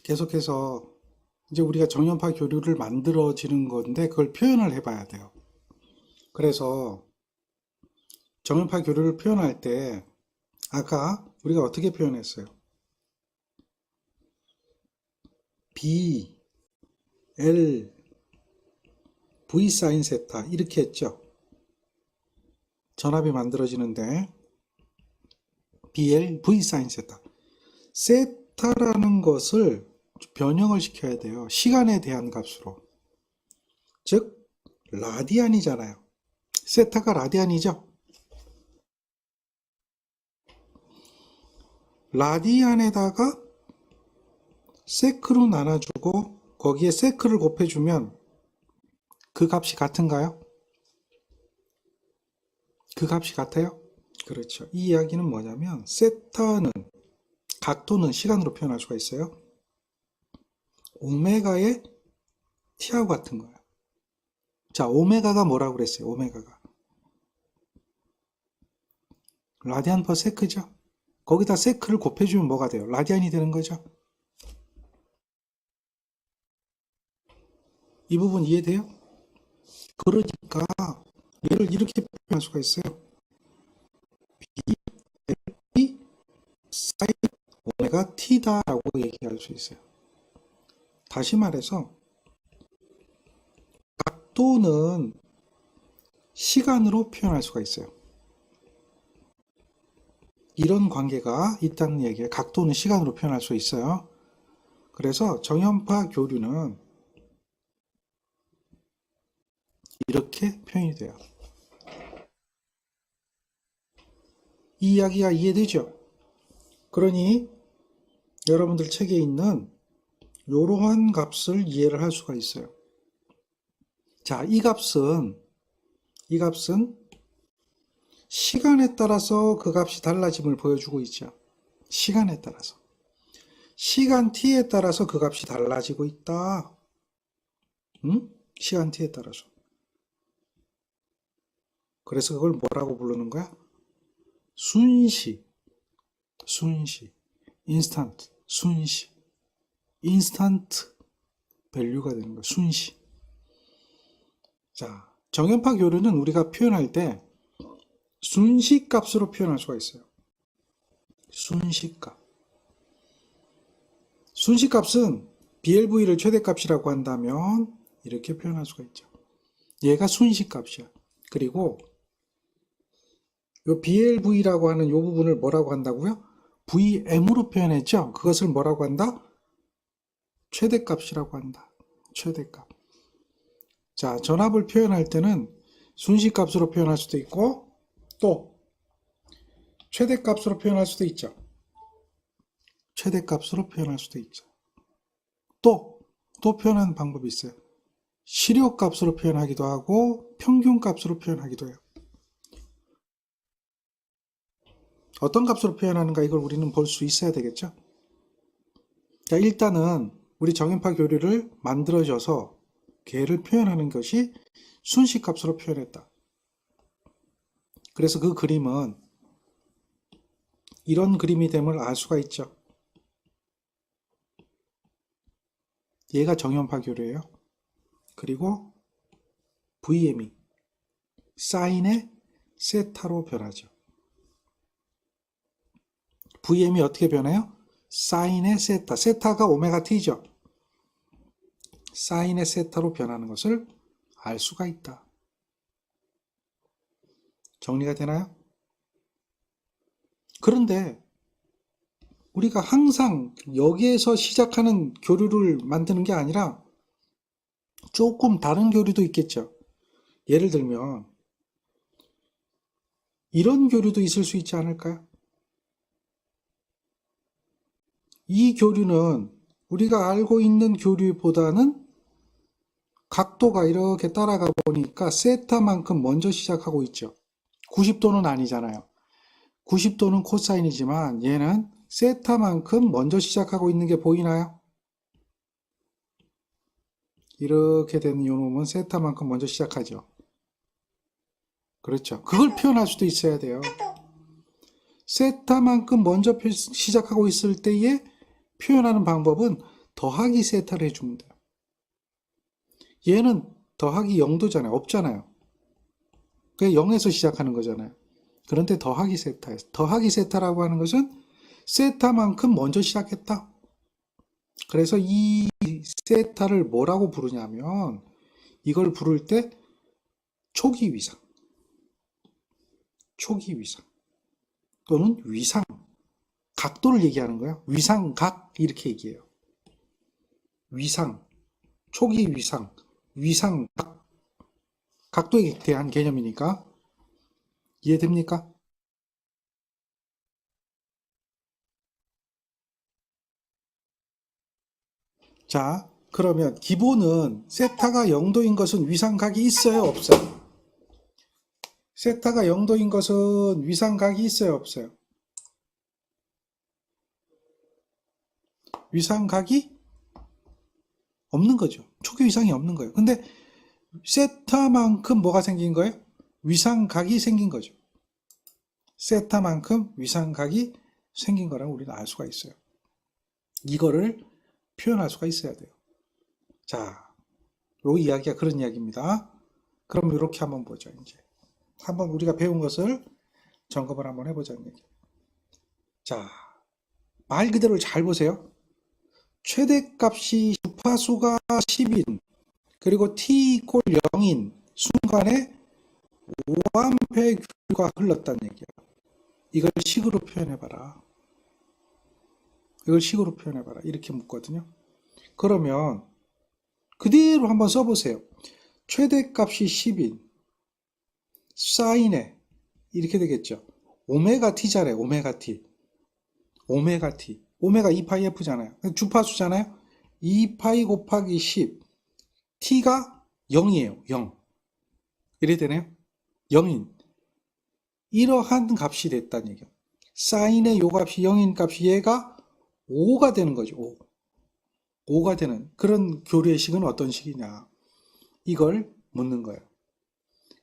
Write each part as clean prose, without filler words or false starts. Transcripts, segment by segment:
계속해서 이제 우리가 정연파 교류를 만들어지는 건데 그걸 표현을 해봐야 돼요. 그래서 정연파 교류를 표현할 때 아까 우리가 어떻게 표현했어요? B, L, V 사인 세타 이렇게 했죠. 전압이 만들어지는데 BL, V 사인 세타. 세타라는 것을 변형을 시켜야 돼요. 시간에 대한 값으로. 즉 라디안이잖아요. 세타가 라디안이죠. 라디안에다가 세크로 나눠주고 거기에 세크를 곱해주면 그 값이 같은가요? 그 값이 같아요? 그렇죠. 이 이야기는 뭐냐면 세타는 각도는 시간으로 표현할 수가 있어요. 오메가의 t하고 같은 거예요. 자, 오메가가 뭐라고 그랬어요? 오메가가 라디안 퍼 세크죠. 거기다 세크를 곱해주면 뭐가 돼요? 라디안이 되는 거죠. 이 부분 이해돼요? 그러니까 얘를 이렇게 표현할 수가 있어요. B 사인 오메가 t다라고 얘기할 수 있어요. 다시 말해서 각도는 시간으로 표현할 수가 있어요. 이런 관계가 있다는 얘기예요. 각도는 시간으로 표현할 수 있어요. 그래서 정연파 교류는 이렇게 표현이 돼요. 이 이야기가 이해되죠? 그러니 여러분들 책에 있는 이러한 값을 이해를 할 수가 있어요. 자, 이 값은 시간에 따라서 그 값이 달라짐을 보여주고 있죠. 시간에 따라서. 시간 t에 따라서 그 값이 달라지고 있다. 응? 시간 t에 따라서. 그래서 그걸 뭐라고 부르는 거야? 순시, 인스턴트, 순시, 인스턴트 밸류가 되는 거야. 순시. 자, 정연파 교류는 우리가 표현할 때 순시값으로 표현할 수가 있어요. 순시값. 순시값은 BLV를 최대값이라고 한다면 이렇게 표현할 수가 있죠. 얘가 순시값이야. 그리고 요 BLV라고 하는 요 부분을 뭐라고 한다고요? VM으로 표현했죠. 그것을 뭐라고 한다? 최대값이라고 한다. 최대값. 자, 전압을 표현할 때는 순시값으로 표현할 수도 있고 또 최대값으로 표현할 수도 있죠. 최대값으로 표현할 수도 있죠. 또 표현하는 방법이 있어요. 시료값으로 표현하기도 하고 평균값으로 표현하기도 해요. 어떤 값으로 표현하는가 이걸 우리는 볼 수 있어야 되겠죠. 자, 일단은 우리 정연파 교류를 만들어줘서 걔를 표현하는 것이 순시값으로 표현했다. 그래서 그 그림은 이런 그림이 됨을 알 수가 있죠. 얘가 정연파 교류예요. 그리고 VM이 사인의 세타로 변하죠. VM이 어떻게 변해요? 사인의 세타. 세타가 오메가 t죠. 사인의 세타로 변하는 것을 알 수가 있다. 정리가 되나요? 그런데 우리가 항상 여기에서 시작하는 교류를 만드는 게 아니라 조금 다른 교류도 있겠죠. 예를 들면 이런 교류도 있을 수 있지 않을까요? 이 교류는 우리가 알고 있는 교류보다는 각도가 이렇게 따라가 보니까 세타만큼 먼저 시작하고 있죠. 90도는 아니잖아요. 90도는 코사인이지만 얘는 세타만큼 먼저 시작하고 있는 게 보이나요? 이렇게 된 요놈은 세타만큼 먼저 시작하죠. 그렇죠. 그걸 표현할 수도 있어야 돼요. 세타만큼 먼저 시작하고 있을 때에 표현하는 방법은 더하기 세타를 해주면 돼요. 얘는 더하기 0도잖아요. 없잖아요. 그게 0에서 시작하는 거잖아요. 그런데 더하기 세타에서. 더하기 세타라고 하는 것은 세타만큼 먼저 시작했다. 그래서 이 세타를 뭐라고 부르냐면 이걸 부를 때 초기 위상, 초기 위상 또는 위상, 각도를 얘기하는 거예요. 위상각 이렇게 얘기해요. 위상, 초기 위상, 위상각, 각도에 대한 개념이니까 이해됩니까? 자, 그러면 기본은 세타가 0도인 것은 위상각이 있어요, 없어요? 세타가 0도인 것은 위상각이 있어요, 없어요? 위상각이 없는 거죠. 초기 위상이 없는 거예요. 근데 세타만큼 뭐가 생긴 거예요? 위상각이 생긴 거죠. 세타만큼 위상각이 생긴 거라고 우리는 알 수가 있어요. 이거를 표현할 수가 있어야 돼요. 자, 요 이야기가 그런 이야기입니다. 그럼 이렇게 한번 보죠. 이제 한번 우리가 배운 것을 점검을 한번 해보자는 얘기. 자, 말 그대로 잘 보세요. 최대값이 주파수가 10인 그리고 t 이퀄 0인 순간에 5A 교류가 흘렀다는 얘기야. 이걸 식으로 표현해봐라. 이걸 식으로 표현해봐라. 이렇게 묻거든요. 그러면 그대로 한번 써보세요. 최대값이 10인 사인에 이렇게 되겠죠. 오메가 t잖아요. 오메가 t. 오메가 t. 오메가 2파이 f잖아요. 주파수잖아요. 2파이 곱하기 10. t가 0이에요. 0. 이래 되네요. 0인. 이러한 값이 됐다는 얘기예요. 사인의 요 값이 0인 값이 얘가 5가 되는 거죠. 5. 5가 되는 그런 교류의 식은 어떤 식이냐. 이걸 묻는 거예요.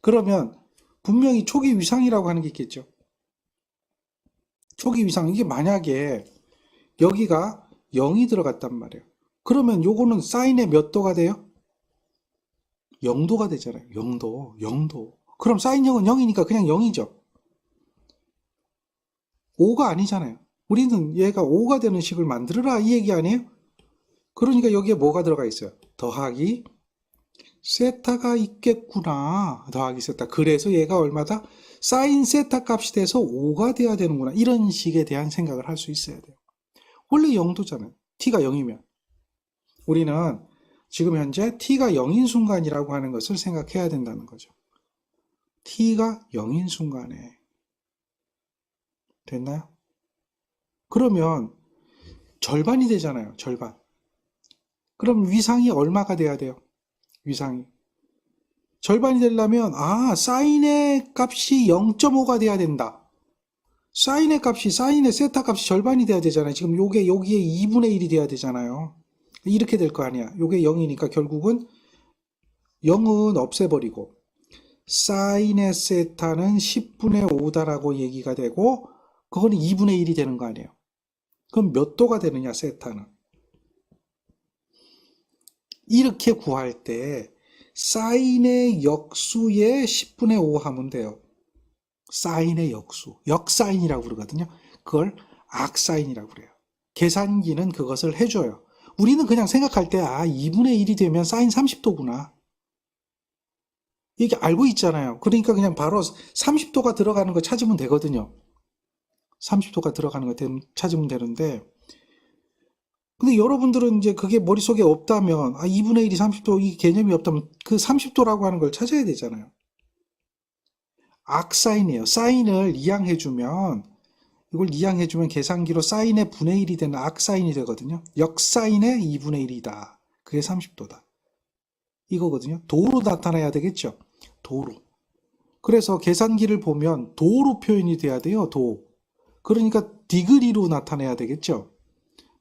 그러면 분명히 초기 위상이라고 하는 게 있겠죠. 초기 위상. 이게 만약에 여기가 0이 들어갔단 말이에요. 그러면 요거는 사인의 몇 도가 돼요? 0도가 되잖아요. 0도. 0도. 그럼 사인 0은 0이니까 그냥 0이죠. 5가 아니잖아요. 우리는 얘가 5가 되는 식을 만들어라 이 얘기 아니에요? 그러니까 여기에 뭐가 들어가 있어요? 더하기 세타가 있겠구나. 더하기 세타. 그래서 얘가 얼마다? 사인 세타 값이 돼서 5가 돼야 되는구나. 이런 식에 대한 생각을 할 수 있어야 돼요. 원래 0도잖아요. t가 0이면. 우리는 지금 현재 t가 0인 순간이라고 하는 것을 생각해야 된다는 거죠. t가 0인 순간에. 됐나요? 그러면 절반이 되잖아요. 절반. 그럼 위상이 얼마가 돼야 돼요? 위상이. 절반이 되려면 사인의 값이 0.5가 돼야 된다. 사인의 세타 값이 절반이 돼야 되잖아요. 지금 요게 여기에 2분의 1이 돼야 되잖아요. 이렇게 될 거 아니야. 요게 0이니까 결국은 0은 없애버리고 사인의 세타는 10분의 5다라고 얘기가 되고 그거는 2분의 1이 되는 거 아니에요. 그럼 몇 도가 되느냐 세타는. 이렇게 구할 때 사인의 역수에 10분의 5 하면 돼요. 사인의 역수. 역사인이라고 그러거든요. 그걸 악사인이라고 그래요. 계산기는 그것을 해줘요. 우리는 그냥 생각할 때 2분의 1이 되면 사인 30도구나. 이게 알고 있잖아요. 그러니까 그냥 바로 30도가 들어가는 거 찾으면 되거든요. 30도가 들어가는 거 찾으면 되는데 근데 여러분들은 이제 그게 머릿속에 없다면 2분의 1이 30도 이 개념이 없다면 그 30도라고 하는 걸 찾아야 되잖아요. 악사인이에요. 사인을 이항해주면 이걸 이항해주면 계산기로 사인의 분의 1이 되는 악사인이 되거든요. 역사인의 2분의 1이다. 그게 30도다. 이거거든요. 도로 나타나야 되겠죠. 도로. 그래서 계산기를 보면 도로 표현이 돼야 돼요. 도. 그러니까 디그리로 나타내야 되겠죠.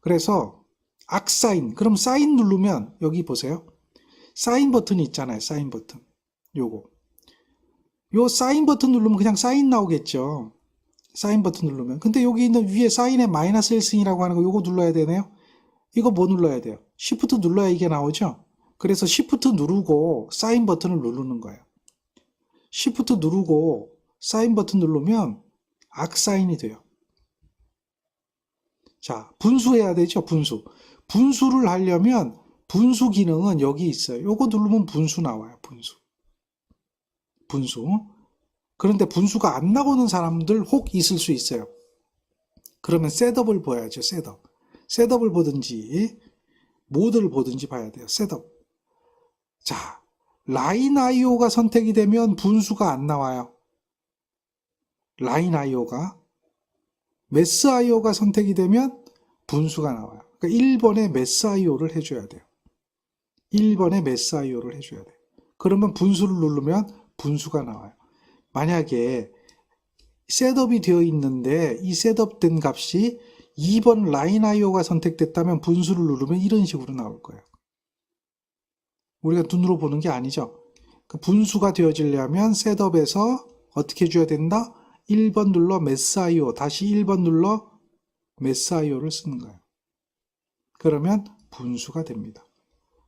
그래서 악사인. 그럼 사인 누르면 여기 보세요. 사인 버튼이 있잖아요. 사인 버튼. 요거. 요 사인 버튼 누르면 그냥 사인 나오겠죠. 사인 버튼 누르면. 근데 여기 있는 위에 사인의 마이너스 1승이라고 하는 거 요거 눌러야 되네요. 이거 뭐 눌러야 돼요? Shift 눌러야 이게 나오죠? 그래서 Shift 누르고 사인 버튼을 누르는 거예요. Shift 누르고 사인 버튼 누르면 악사인이 돼요. 자, 분수해야 되죠, 분수. 분수를 하려면 분수 기능은 여기 있어요. 요거 누르면 분수 나와요, 분수. 분수. 그런데 분수가 안 나오는 사람들 혹 있을 수 있어요. 그러면 셋업을 봐야죠, 셋업. 셋업을 보든지, 모드를 보든지 봐야 돼요, 셋업. 자, 라인 IO가 선택이 되면 분수가 안 나와요. 라인 IO가. 매스 IO가 선택이 되면 분수가 나와요. 그러니까 1번에 매스 IO를 해줘야 돼요. 1번에 매스 IO를 해줘야 돼요. 그러면 분수를 누르면 분수가 나와요. 만약에 셋업이 되어 있는데 이 셋업된 값이 2번 라인 IO가 선택됐다면 분수를 누르면 이런 식으로 나올 거예요. 우리가 눈으로 보는 게 아니죠. 그 분수가 되어지려면 셋업에서 어떻게 해줘야 된다? 1번 눌러 매스 IO, 다시 1번 눌러 매스 IO를 쓰는 거예요. 그러면 분수가 됩니다.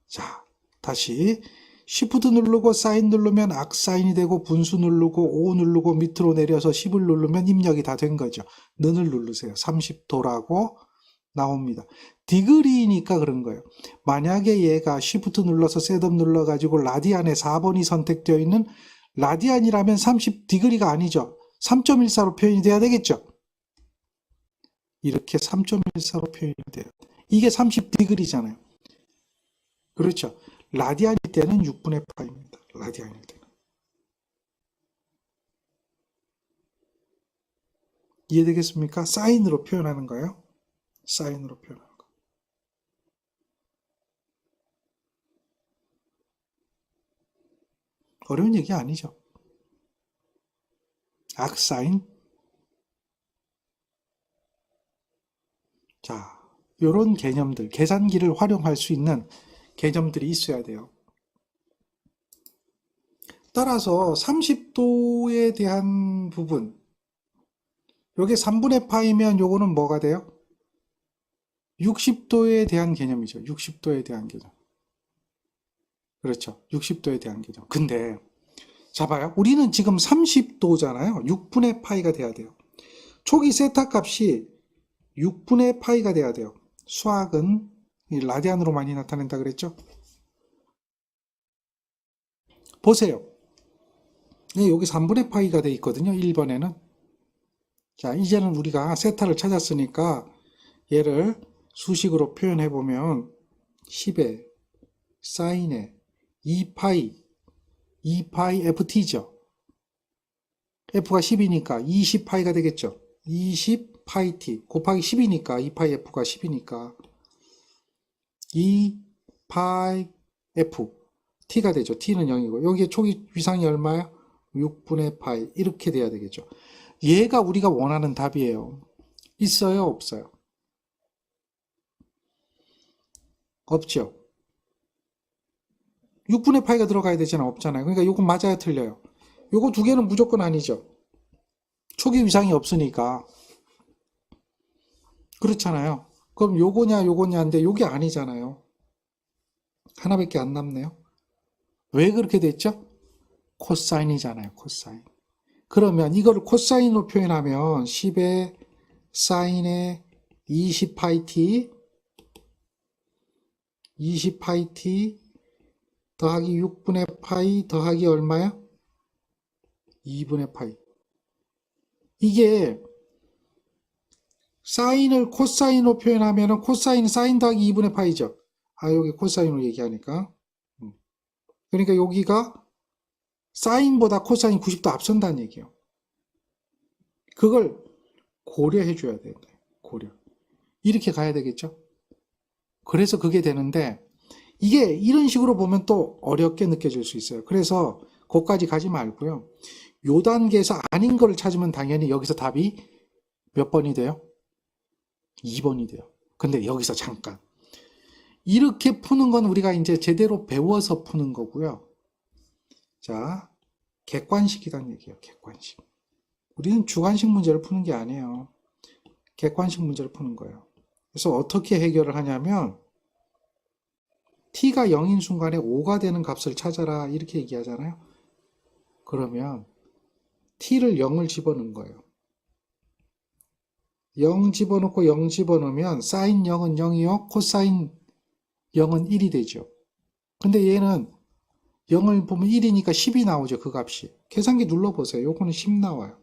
자, 다시 Shift 누르고 사인 누르면 악사인이 되고 분수 누르고 5 누르고 밑으로 내려서 10을 누르면 입력이 다 된 거죠. 는을 누르세요. 30도라고 나옵니다. 디그리니까 그런 거예요. 만약에 얘가 Shift 눌러서 셋업 눌러가지고 라디안에 4번이 선택되어 있는 라디안이라면 30디그리가 아니죠. 3.14로 표현이 돼야 되겠죠. 이렇게 3.14로 표현이 돼요. 이게 30디그리잖아요. 그렇죠. 라디안일 때는 6분의 파입니다. 라디안일 때는. 이해되겠습니까? 사인으로 표현하는 거예요. 사인으로 표현하는 거. 어려운 얘기 아니죠. 악사인. 자, 요런 개념들, 계산기를 활용할 수 있는 개념들이 있어야 돼요. 따라서 30도에 대한 부분, 요게 3분의 파이면 요거는 뭐가 돼요? 60도에 대한 개념이죠. 60도에 대한 개념. 그렇죠. 60도에 대한 개념. 근데 자 봐요. 우리는 지금 30도잖아요. 6분의 파이가 돼야 돼요. 초기 세타 값이 6분의 파이가 돼야 돼요. 수학은 라디안으로 많이 나타낸다 그랬죠? 보세요. 여기 3분의 파이가 돼 있거든요. 1번에는. 자, 이제는 우리가 세타를 찾았으니까 얘를 수식으로 표현해 보면 10에 사인에 2파이 ft죠. f가 10이니까 20파이가 되겠죠. 20파이 t 곱하기 10이니까 2파이 f가 10이니까 2파이 f t가 되죠. t는 0이고 여기에 초기 위상이 얼마야? 6분의 파이 이렇게 돼야 되겠죠. 얘가 우리가 원하는 답이에요. 있어요? 없어요? 없죠. 6분의 파이가 들어가야 되잖아. 없잖아요. 그러니까 요건 맞아요? 틀려요? 요거 두 개는 무조건 아니죠. 초기 위상이 없으니까. 그렇잖아요. 그럼 요거냐인데 요게 아니잖아요. 하나밖에 안 남네요. 왜 그렇게 됐죠? 코사인이잖아요. 코사인. 그러면 이거를 코사인으로 표현하면 10의 사인의 20파이 t 20파이 t 더하기 6분의 파이 더하기 얼마야? 2분의 파이. 이게 사인을 코사인으로 표현하면 코사인 사인 더하기 2분의 파이죠. 아, 여기 코사인으로 얘기하니까. 그러니까 여기가 사인보다 코사인 90도 앞선다는 얘기예요. 그걸 고려해 줘야 된다. 고려. 이렇게 가야 되겠죠. 그래서 그게 되는데 이게 이런 식으로 보면 또 어렵게 느껴질 수 있어요. 그래서 거기까지 가지 말고요. 요 단계에서 아닌 거를 찾으면 당연히 여기서 답이 몇 번이 돼요? 2번이 돼요. 근데 여기서 잠깐. 이렇게 푸는 건 우리가 이제 제대로 배워서 푸는 거고요. 자, 객관식이란 얘기예요. 객관식. 우리는 주관식 문제를 푸는 게 아니에요. 객관식 문제를 푸는 거예요. 그래서 어떻게 해결을 하냐면 t가 0인 순간에 5가 되는 값을 찾아라 이렇게 얘기하잖아요. 그러면 t를 0을 집어넣은 거예요. 0 집어넣고 0 집어넣으면 사인 0은 0이요. 코사인 0은 1이 되죠. 근데 얘는 0을 보면 1이니까 10이 나오죠. 그 값이. 계산기 눌러보세요. 요거는 10 나와요.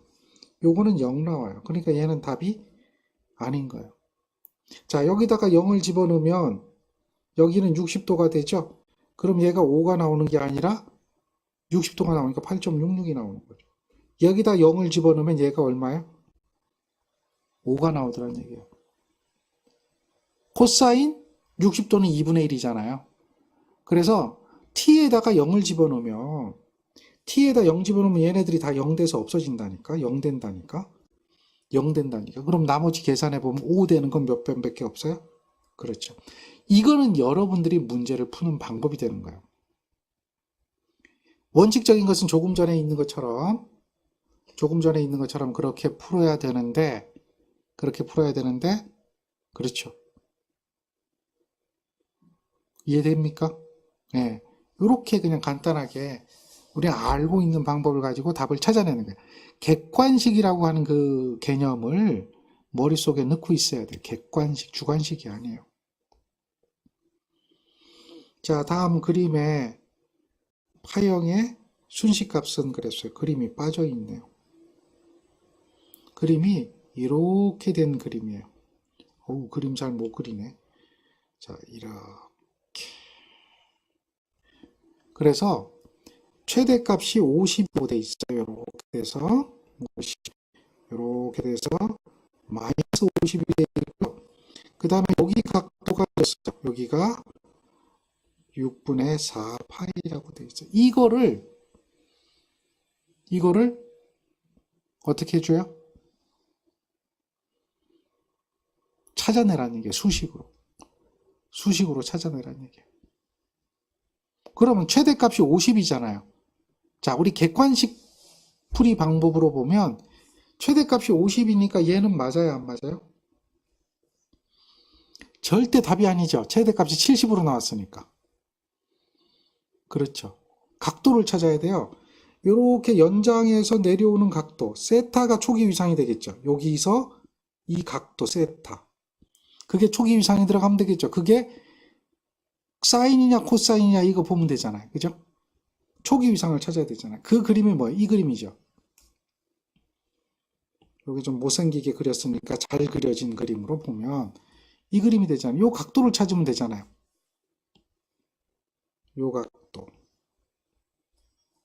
요거는 0 나와요. 그러니까 얘는 답이 아닌 거예요. 자, 여기다가 0을 집어넣으면 여기는 60도가 되죠. 그럼 얘가 5가 나오는 게 아니라 60도가 나오니까 8.66이 나오는 거죠. 여기다 0을 집어넣으면 얘가 얼마예요? 5가 나오더란 얘기예요. 코사인 60도는 2분의 1이잖아요. 그래서 t에다가 0을 집어넣으면 t에다 0 집어넣으면 얘네들이 다 0 돼서 없어진다니까. 0 된다니까. 0 된다니까. 그럼 나머지 계산해보면 5 되는 건 몇 변밖에 없어요? 그렇죠. 이거는 여러분들이 문제를 푸는 방법이 되는 거예요. 원칙적인 것은 조금 전에 있는 것처럼 그렇게 풀어야 되는데 그렇죠. 이해됩니까? 네. 이렇게 그냥 간단하게 우리가 알고 있는 방법을 가지고 답을 찾아내는 거예요. 객관식이라고 하는 그 개념을 머릿속에 넣고 있어야 돼요. 객관식, 주관식이 아니에요. 자, 다음 그림에 파형의 순식값은 그랬어요. 그림이 빠져 있네요. 그림이 이렇게 된 그림이에요. 어우, 그림 잘 못 그리네. 자, 이렇게. 그래서 최대값이 55 돼 있어요. 이렇게 돼서 50, 이렇게 돼서 마이너스 50이 되고요. 그 다음에 여기 각도가 됐어요. 여기가 6분의 4 파이라고 되어 있어요. 이거를 어떻게 해줘요? 찾아내라는 얘기예요. 수식으로 찾아내라는 얘기예요. 그러면 최대값이 50이잖아요. 자, 우리 객관식 풀이 방법으로 보면 최대값이 50이니까 얘는 맞아요, 안 맞아요? 절대 답이 아니죠. 최대값이 70으로 나왔으니까. 그렇죠. 각도를 찾아야 돼요. 이렇게 연장해서 내려오는 각도, 세타가 초기 위상이 되겠죠. 여기서 이 각도, 세타. 그게 초기 위상에 들어가면 되겠죠. 그게 사인이냐 코사인이냐 이거 보면 되잖아요. 그죠? 초기 위상을 찾아야 되잖아요. 그 그림이 뭐예요? 이 그림이죠. 여기 좀 못생기게 그렸으니까 잘 그려진 그림으로 보면 이 그림이 되잖아요. 이 각도를 찾으면 되잖아요. 이 각도.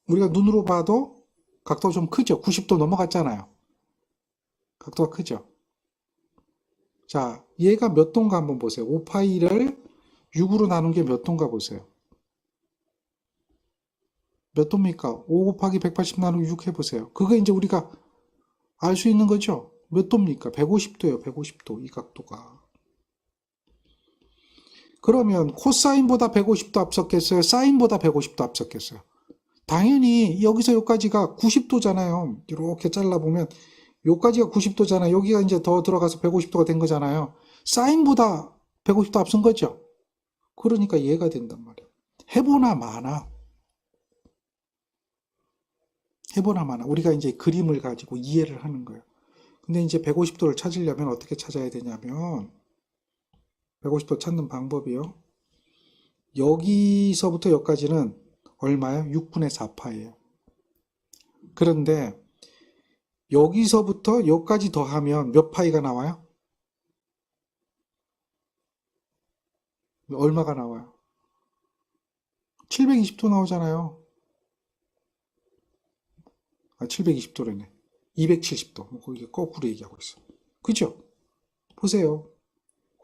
우리가 눈으로 봐도 각도가 좀 크죠? 90도 넘어갔잖아요. 각도가 크죠? 자, 얘가 몇 도인가 한번 보세요. 5파이를 6으로 나눈 게 몇 도인가 보세요. 몇 도입니까? 5 곱하기 180 나누기 6 해보세요. 그거 이제 우리가 알 수 있는 거죠? 몇 도입니까? 150도예요. 150도. 이 각도가. 그러면 코사인보다 150도 앞섰겠어요? 사인보다 150도 앞섰겠어요? 당연히 여기서 여기까지가 90도잖아요. 이렇게 잘라보면 여기까지가 90도잖아요. 여기가 이제 더 들어가서 150도가 된 거잖아요. 사인보다 150도 앞선 거죠. 그러니까 얘가 된단 말이에요. 해보나 마나. 우리가 이제 그림을 가지고 이해를 하는 거예요. 근데 이제 150도를 찾으려면 어떻게 찾아야 되냐면 150도 찾는 방법이요. 여기서부터 여기까지는 얼마예요? 6분의 4파예요. 그런데 여기서부터 여기까지 더하면 몇 파이가 나와요? 얼마가 나와요? 720도 나오잖아요. 720도래네. 270도. 거기 거꾸로 얘기하고 있어. 그죠? 보세요.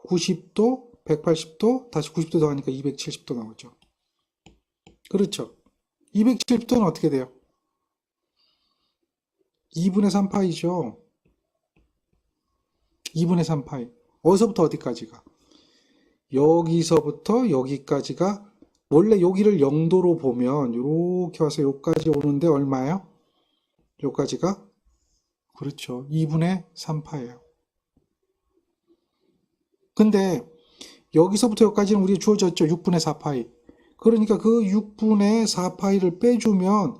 90도, 180도, 다시 90도 더하니까 270도 나오죠. 그렇죠. 270도는 어떻게 돼요? 2분의 3파이죠. 2분의 3파이. 어디서부터 어디까지가? 여기서부터 여기까지가 원래 여기를 0도로 보면 이렇게 와서 여기까지 오는데 얼마예요? 여기까지가? 그렇죠. 2분의 3파예요. 근데 여기서부터 여기까지는 우리 주어졌죠. 6분의 4파이. 그러니까 그 6분의 4파이를 빼주면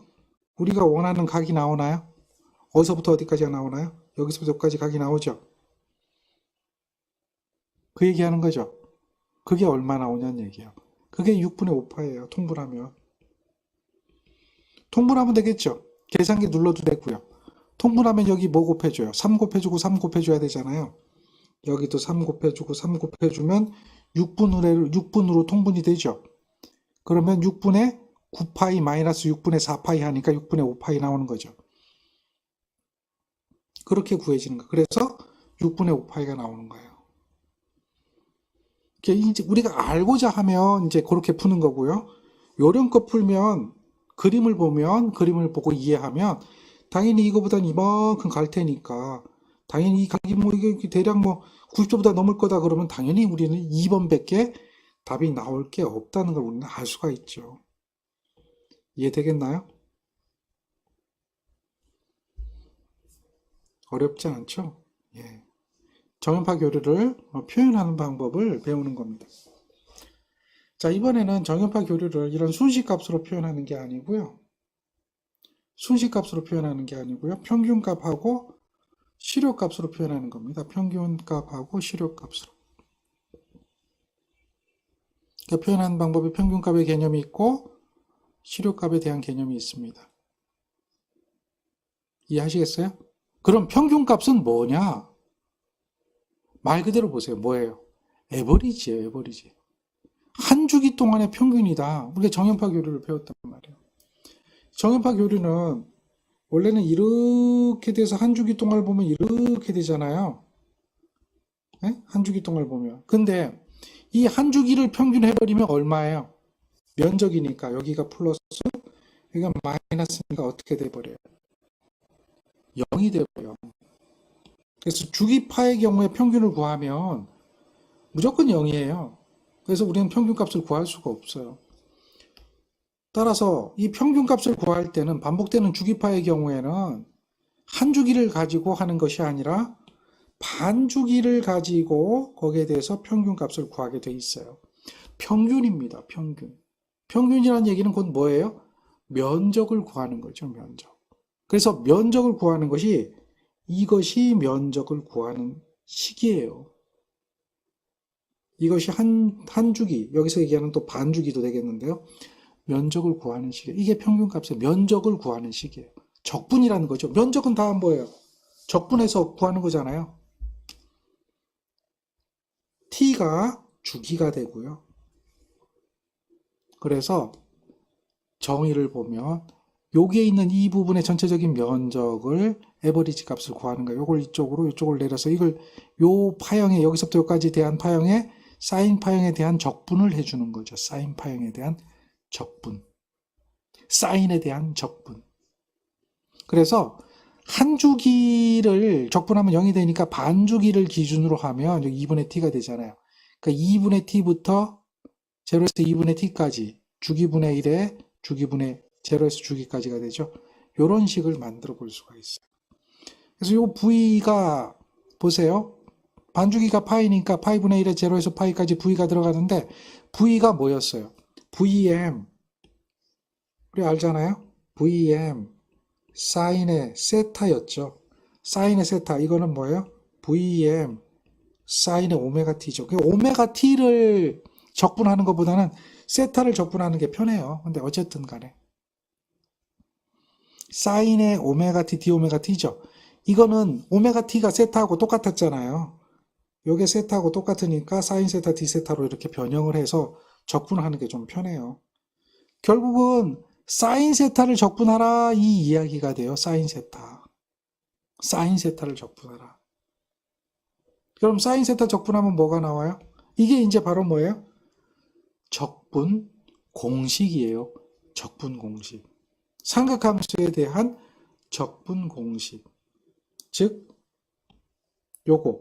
우리가 원하는 각이 나오나요? 어디서부터 어디까지가 나오나요? 여기서부터 여기까지 각이 나오죠. 그 얘기하는 거죠. 그게 얼마 나오냐는 얘기예요. 그게 6분의 5파예요. 통분하면. 통분하면 되겠죠. 계산기 눌러도 되고요. 통분하면 여기 뭐 곱해줘요? 3 곱해주고 3 곱해줘야 되잖아요. 여기도 3 곱해주고 3 곱해주면 6분으로 통분이 되죠. 그러면 6분의 9파이 마이너스 6분의 4파이 하니까 6분의 5파이 나오는 거죠. 그렇게 구해지는 거예요. 그래서 6분의 5파이가 나오는 거예요. 이제 우리가 알고자 하면 이제 그렇게 푸는 거고요. 요령껏 풀면 그림을 보고 이해하면 당연히 이거보단 이만큼 갈 테니까 당연히 이 각이 뭐 이게 대략 뭐 90도보다 넘을 거다 그러면 당연히 우리는 2번밖에 답이 나올 게 없다는 걸 우리는 알 수가 있죠. 이해되겠나요? 어렵지 않죠? 예. 정연파 교류를 표현하는 방법을 배우는 겁니다. 자, 이번에는 정연파 교류를 이런 순식값으로 표현하는 게 아니고요. 순식값으로 표현하는 게 아니고요. 평균값하고 실효값으로 표현하는 겁니다. 평균값하고 실효값으로. 그러니까 표현하는 방법이 평균값의 개념이 있고 실효값에 대한 개념이 있습니다. 이해하시겠어요? 그럼 평균값은 뭐냐? 말 그대로 보세요. 뭐예요? 에버리지예요, 에버리지. 한 주기 동안의 평균이다. 우리가 정연파 교류를 배웠단 말이에요. 정연파 교류는 원래는 이렇게 돼서 한 주기 동안을 보면 이렇게 되잖아요. 네? 한 주기 동안을 보면. 근데 이 한 주기를 평균해버리면 얼마예요? 면적이니까 여기가 플러스, 여기가 마이너스니까 어떻게 돼버려요? 0이 돼버려요. 그래서 주기파의 경우에 평균을 구하면 무조건 0이에요. 그래서 우리는 평균값을 구할 수가 없어요. 따라서 이 평균값을 구할 때는 반복되는 주기파의 경우에는 한 주기를 가지고 하는 것이 아니라 반주기를 가지고 거기에 대해서 평균값을 구하게 돼 있어요. 평균입니다. 평균. 평균이라는 얘기는 곧 뭐예요? 면적을 구하는 거죠. 면적. 그래서 면적을 구하는 것이 이것이 면적을 구하는 식이에요. 이것이 한 주기, 여기서 얘기하는 또 반주기도 되겠는데요. 면적을 구하는 식이에요. 이게 평균값의 면적을 구하는 식이에요. 적분이라는 거죠. 면적은 다 뭐예요? 적분해서 구하는 거잖아요. t가 주기가 되고요. 그래서 정의를 보면 여기에 있는 이 부분의 전체적인 면적을 에버리지 값을 구하는 거예요. 이걸 이쪽을 내려서 이걸 요 파형에 여기서부터 여기까지 대한 파형에 사인 파형에 대한 적분을 해주는 거죠. 사인 파형에 대한 적분. 사인에 대한 적분. 그래서 한 주기를 적분하면 0이 되니까 반주기를 기준으로 하면 여기 2분의 t가 되잖아요. 그러니까 2분의 t부터 0에서 2분의 t까지 주기분의 1에 주기분의 0에서 주기까지가 되죠. 이런 식을 만들어 볼 수가 있어요. 그래서 이 v가 보세요. 반주기가 파이니까 파이분의 1에 0에서 파이까지 v가 들어가는데 v가 뭐였어요? vm 우리 알잖아요. vm 사인의 세타였죠. 사인의 세타 이거는 뭐예요? vm 사인의 오메가 t죠. 그 오메가 t를 적분하는 것보다는 세타를 적분하는 게 편해요. 근데 어쨌든 간에 사인의 오메가 t, d 오메가 t죠. 이거는 오메가 t가 세타하고 똑같았잖아요. 요게 세타하고 똑같으니까 사인 세타, d 세타로 이렇게 변형을 해서 적분하는 게 좀 편해요. 결국은 사인 세타를 적분하라 이 이야기가 돼요. 사인 세타. 사인 세타를 적분하라. 그럼 사인 세타 적분하면 뭐가 나와요? 이게 이제 바로 뭐예요? 적분 공식이에요. 적분 공식. 삼각함수에 대한 적분 공식. 즉 요거.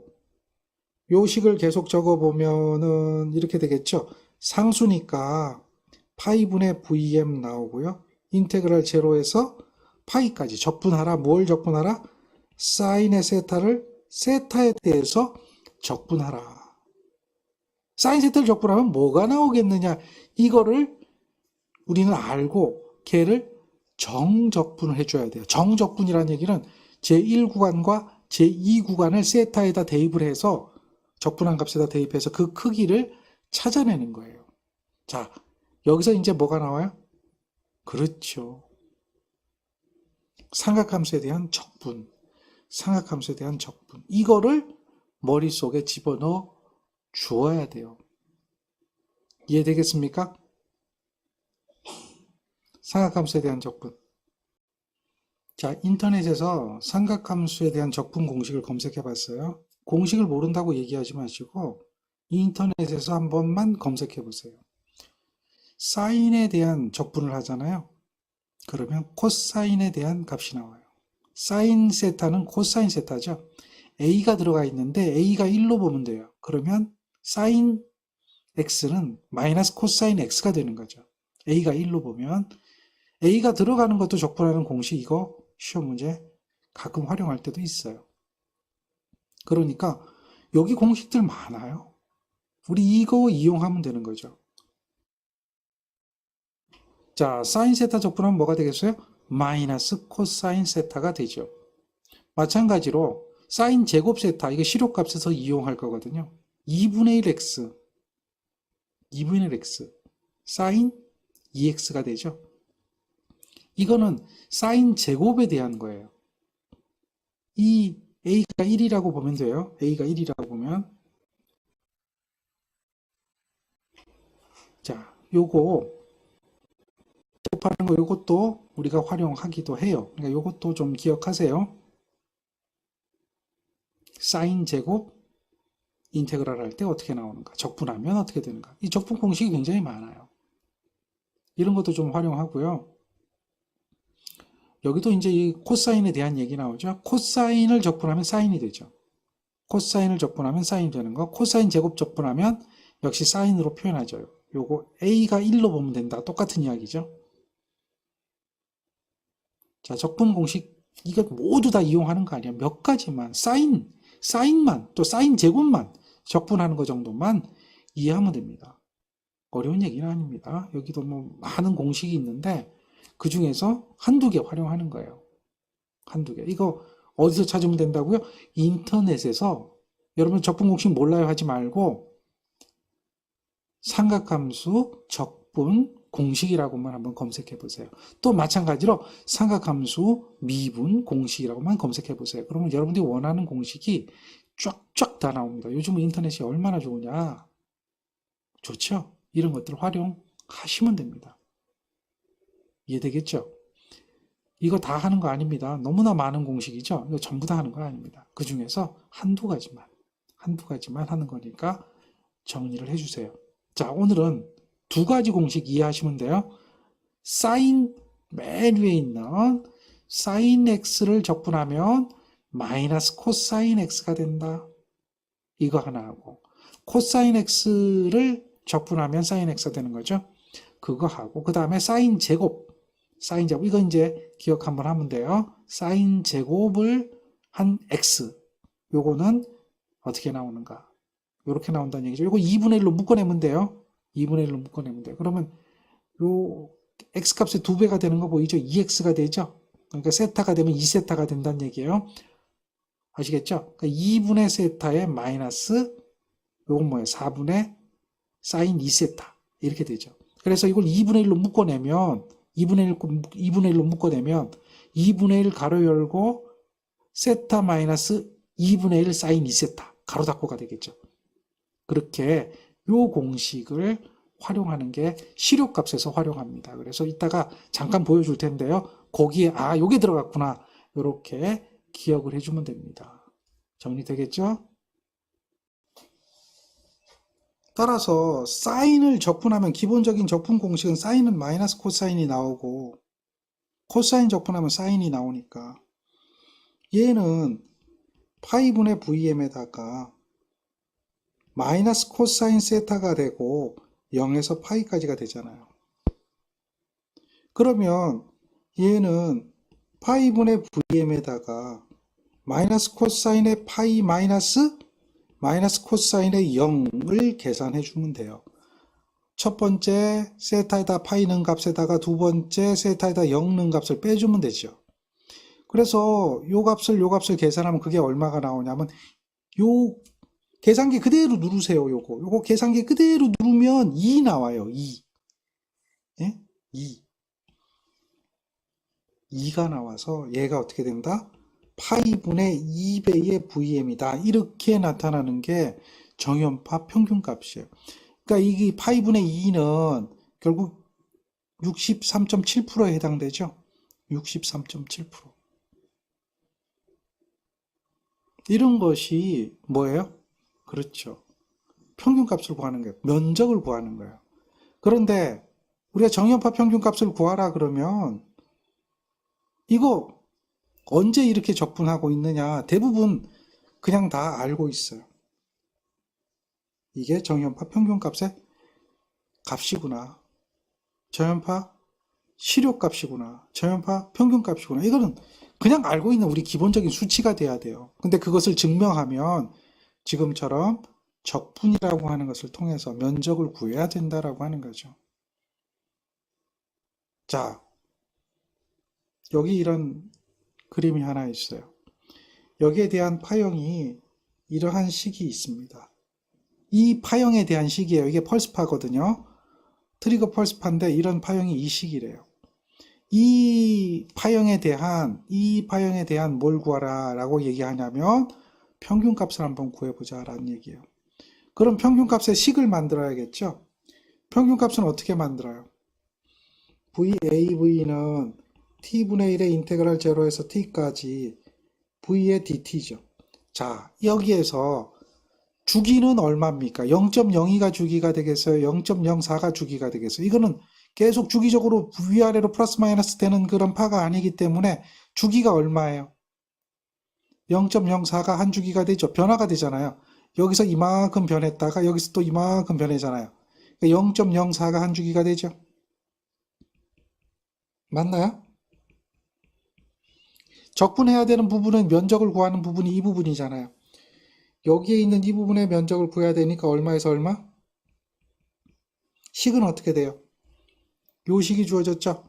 요 식을 계속 적어보면은 이렇게 되겠죠. 상수니까 파이분의 vm 나오고요. 인테그랄 제로에서 파이까지 적분하라. 뭘 적분하라? 사인의 세타를 세타에 대해서 적분하라. 사인 세타를 적분하면 뭐가 나오겠느냐? 이거를 우리는 알고 걔를 정적분을 해줘야 돼요. 정적분이라는 얘기는 제1구간과 제2구간을 세타에다 대입을 해서 적분한 값에다 대입해서 그 크기를 찾아내는 거예요. 자, 여기서 이제 뭐가 나와요? 그렇죠. 삼각함수에 대한 적분. 삼각함수에 대한 적분. 이거를 머릿속에 집어넣어 주어야 돼요. 이해되겠습니까? 삼각함수에 대한 적분. 자, 인터넷에서 삼각함수에 대한 적분 공식을 검색해 봤어요. 공식을 모른다고 얘기하지 마시고 인터넷에서 한 번만 검색해 보세요. 사인에 대한 적분을 하잖아요. 그러면 코사인에 대한 값이 나와요. 사인 세타는 코사인 세타죠. A가 들어가 있는데 A가 1로 보면 돼요. 그러면 사인 X는 마이너스 코사인 X가 되는 거죠. A가 1로 보면 A가 들어가는 것도 적분하는 공식 이거 시험 문제 가끔 활용할 때도 있어요. 그러니까 여기 공식들 많아요. 우리 이거 이용하면 되는 거죠. 자, 사인 세타 적분하면 뭐가 되겠어요? 마이너스 코사인 세타가 되죠. 마찬가지로 사인 제곱 세타 이거 실효값에서 이용할 거거든요. 2분의 1x 2분의 1x 사인 2x가 되죠. 이거는 사인 제곱에 대한 거예요. 이 a가 1이라고 보면 돼요. a가 1이라고 보면 자, 요거 곱하는 거 요것도 우리가 활용하기도 해요. 그러니까 요것도 좀 기억하세요. 사인 제곱 인테그랄 할 때 어떻게 나오는가? 적분하면 어떻게 되는가? 이 적분 공식이 굉장히 많아요. 이런 것도 좀 활용하고요. 여기도 이제 이 코사인에 대한 얘기 나오죠. 코사인을 적분하면 사인이 되죠. 코사인을 적분하면 사인이 되는 거. 코사인 제곱 적분하면 역시 사인으로 표현하죠. 요거 A가 1로 보면 된다. 똑같은 이야기죠. 자, 적분 공식 이거 모두 다 이용하는 거 아니야. 몇 가지만 사인만 또 사인 제곱만 적분하는 거 정도만 이해하면 됩니다. 어려운 얘기는 아닙니다. 여기도 뭐 많은 공식이 있는데 그 중에서 한두 개 활용하는 거예요. 한두 개. 이거 어디서 찾으면 된다고요? 인터넷에서 여러분 적분 공식 몰라요 하지 말고 삼각함수 적분 공식이라고만 한번 검색해 보세요. 또 마찬가지로 삼각함수 미분 공식이라고만 검색해 보세요. 그러면 여러분들이 원하는 공식이 쫙쫙 다 나옵니다. 요즘은 인터넷이 얼마나 좋으냐. 좋죠? 이런 것들 활용하시면 됩니다. 이해되겠죠? 이거 다 하는 거 아닙니다. 너무나 많은 공식이죠? 이거 전부 다 하는 거 아닙니다. 그 중에서 한두 가지만 하는 거니까 정리를 해주세요. 자, 오늘은 두 가지 공식 이해하시면 돼요. 맨 위에 있는 사인 x를 적분하면 마이너스 코사인 x가 된다. 이거 하나 하고 코사인 x를 적분하면 사인 x가 되는 거죠. 그거 하고 그 다음에 사인 제곱 이거 이제 기억 한번 하면 돼요. 사인 제곱을 한 x 요거는 어떻게 나오는가? 이렇게 나온다는 얘기죠. 이거 2분의 1로 묶어내면 돼요. 2분의 1로 묶어내면 돼요. 그러면 요 x값의 2배가 되는 거 보이죠? 2x가 되죠? 그러니까 세타가 되면 2세타가 된다는 얘기예요. 아시겠죠? 그러니까 2분의 세타에 마이너스 요건 뭐예요? 4분의 사인 2세타 이렇게 되죠. 그래서 이걸 2분의 1로 묶어내면 2분의 1로 묶어내면 2분의 1 가로 열고 세타 마이너스 2분의 1 사인 2세타 가로 닫고가 되겠죠. 그렇게 요 공식을 활용하는 게 실효값에서 활용합니다. 그래서 이따가 잠깐 보여줄 텐데요. 거기에 요게 들어갔구나. 이렇게 기억을 해주면 됩니다. 정리되겠죠? 따라서 사인을 적분하면 기본적인 적분 공식은 사인은 마이너스 코사인이 나오고 코사인 적분하면 사인이 나오니까 얘는 파이분의 VM에다가 마이너스 코사인 세타가 되고 0에서 파이까지가 되잖아요. 그러면 얘는 파이분의 VM에다가 마이너스 코사인의 파이 마이너스 코사인의 0을 계산해 주면 돼요. 첫 번째 세타에다 파이 넣은 값에다가 두 번째 세타에다 0 넣은 값을 빼주면 되죠. 그래서 요 값을 계산하면 그게 얼마가 나오냐면 요 계산기 그대로 누르세요. 요거 계산기 그대로 누르면 2 나와요. 2. 예? 2. 2가 나와서 얘가 어떻게 된다? 파이분의 2배의 VM이다. 이렇게 나타나는 게 정연파 평균값이에요. 그러니까 이 파이분의 2는 결국 63.7%에 해당되죠. 63.7%. 이런 것이 뭐예요? 그렇죠. 평균값을 구하는 거예요. 면적을 구하는 거예요. 그런데 우리가 정연파 평균값을 구하라 그러면 이거 언제 이렇게 적분하고 있느냐? 대부분 그냥 다 알고 있어요. 이게 정연파 평균값의 값이구나. 정연파 실효값이구나. 정연파 평균값이구나. 이거는 그냥 알고 있는 우리 기본적인 수치가 돼야 돼요. 근데 그것을 증명하면 지금처럼 적분이라고 하는 것을 통해서 면적을 구해야 된다라고 하는 거죠. 자, 여기 이런 그림이 하나 있어요. 여기에 대한 파형이 이러한 식이 있습니다. 이 파형에 대한 식이에요. 이게 펄스파거든요. 트리거 펄스파인데 이런 파형이 이 식이래요. 이 파형에 대한 뭘 구하라 라고 얘기하냐면 평균값을 한번 구해보자 라는 얘기예요. 그럼 평균값의 식을 만들어야겠죠? 평균값은 어떻게 만들어요? VAV는 t분의 1의 인테그랄 0에서 t까지 v의 dt죠. 자, 여기에서 주기는 얼마입니까? 0.02가 주기가 되겠어요? 0.04가 주기가 되겠어요? 이거는 계속 주기적으로 위아래로 플러스 마이너스 되는 그런 파가 아니기 때문에 주기가 얼마예요? 0.04가 한 주기가 되죠. 변화가 되잖아요. 여기서 이만큼 변했다가 여기서 또 이만큼 변하잖아요. 0.04가 한 주기가 되죠. 맞나요? 적분해야 되는 부분은 면적을 구하는 부분이 이 부분이잖아요. 여기에 있는 이 부분의 면적을 구해야 되니까 얼마에서 얼마? 식은 어떻게 돼요? 요 식이 주어졌죠?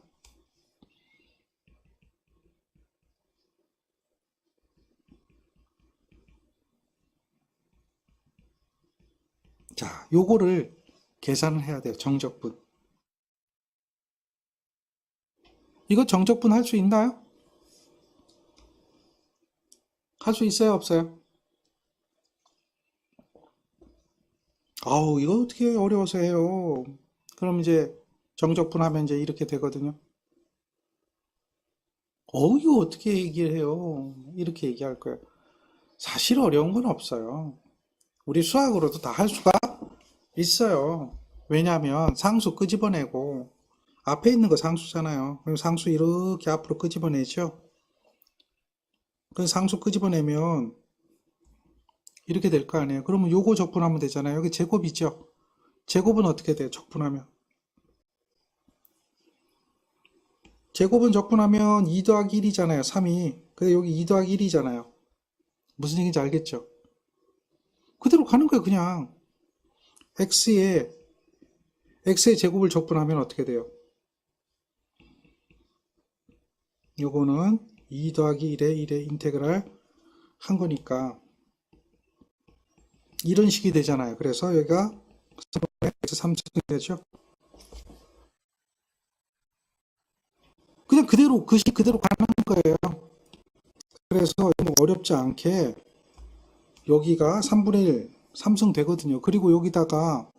자, 요거를 계산을 해야 돼요. 정적분. 이거 정적분 할 수 있나요? 할 수 있어요? 없어요? 아우, 이거 어떻게 어려워서 해요. 그럼 이제 정적분 하면 이제 이렇게 되거든요. 이거 어떻게 얘기를 해요? 이렇게 얘기할 거예요. 사실 어려운 건 없어요. 우리 수학으로도 다 할 수가 있어요. 왜냐하면 상수 끄집어내고 앞에 있는 거 상수잖아요. 그럼 상수 이렇게 앞으로 끄집어내죠. 그 상수 끄집어내면 이렇게 될 거 아니에요. 그러면 요거 적분하면 되잖아요. 여기 제곱이죠. 제곱은 어떻게 돼요? 적분하면. 제곱은 적분하면 2 더하기 1이잖아요. 3이. 근데 여기 2 더하기 1이잖아요. 무슨 얘기인지 알겠죠? 그대로 가는 거예요. 그냥. x의 제곱을 적분하면 어떻게 돼요? 요거는 2 더하기 1의 인테그랄 한 거니까 이런 식이 되잖아요. 그래서 여기가 x 3승이 되죠. 그냥 그대로 그 식 그대로 가는 거예요. 그래서 너무 어렵지 않게 여기가 3분의 1 3승 되거든요. 그리고 여기다가